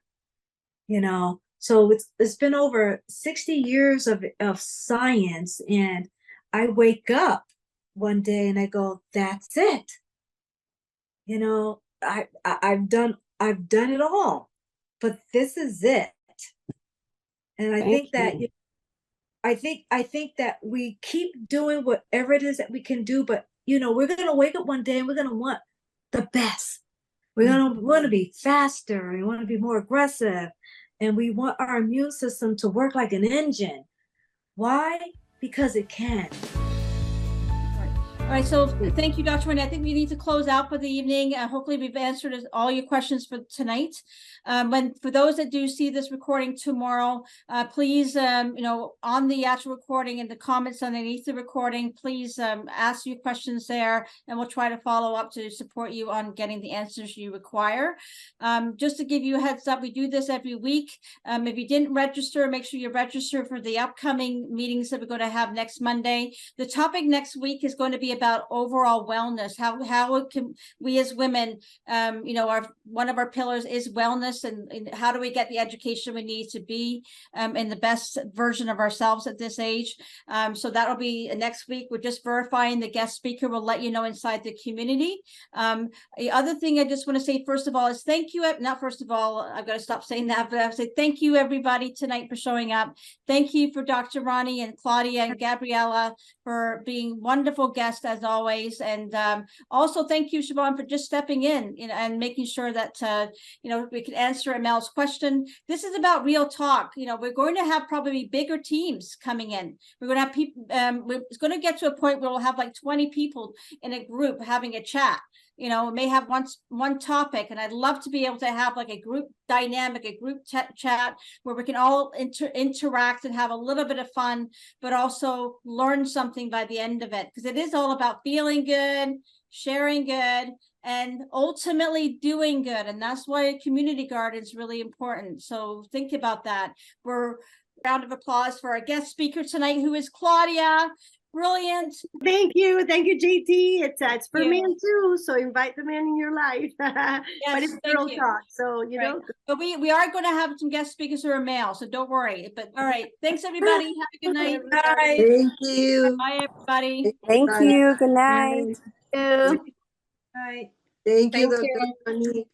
you know? So it's been over 60 years of science, and I wake up one day and I go, that's it. You know, I've done it all, but this is it. And I think that I think that we keep doing whatever it is that we can do, but you know, we're gonna wake up one day and we're gonna want the best. We're gonna want to be faster, and we want to be more aggressive, and we want our immune system to work like an engine. Why? Because it can. All right, so thank you, Dr. Roni. I think we need to close out for the evening. Hopefully we've answered all your questions for tonight. For those that do see this recording tomorrow, please, you know, on the actual recording and the comments underneath the recording, please ask your questions there, and we'll try to follow up to support you on getting the answers you require. Just to give you a heads up, we do this every week. If you didn't register, make sure you register for the upcoming meetings that we're going to have next Monday. The topic next week is going to be about overall wellness, how it can, we as women, you know, one of our pillars is wellness, and how do we get the education we need to be in the best version of ourselves at this age. So that'll be next week. We're just verifying the guest speaker. We'll let you know inside the community. The other thing I just want to say, first of all, is thank you. Not first of all, I've got to stop saying that, but I would say thank you everybody tonight for showing up. Thank you for Dr. Roni and Claudia and Gabriela for being wonderful guests as always. And also thank you, Siobhan, for just stepping in, you know, and making sure that, you know, we can answer Amel's question. This is about real talk. You know, we're going to have probably bigger teams coming in. We're going to have people, it's going to get to a point where we'll have like 20 people in a group having a chat. You know, we may have one topic, and I'd love to be able to have like a group dynamic, a group chat where we can all interact and have a little bit of fun, but also learn something by the end of it, because it is all about feeling good, sharing good, and ultimately doing good. And that's why a community garden is really important. So think about that. Round of applause for our guest speaker tonight, who is Claudia. Brilliant. Thank you, JT. It's for men too, so invite the men in your life. Yes, but it's girl talk, so you know. But we are going to have some guest speakers who are male, so don't worry. But all right, thanks everybody. Have a good night. Thank you. Bye everybody. Thank you. Good night. Thank you. Right. Thank you, Thank Dr. you. Roni.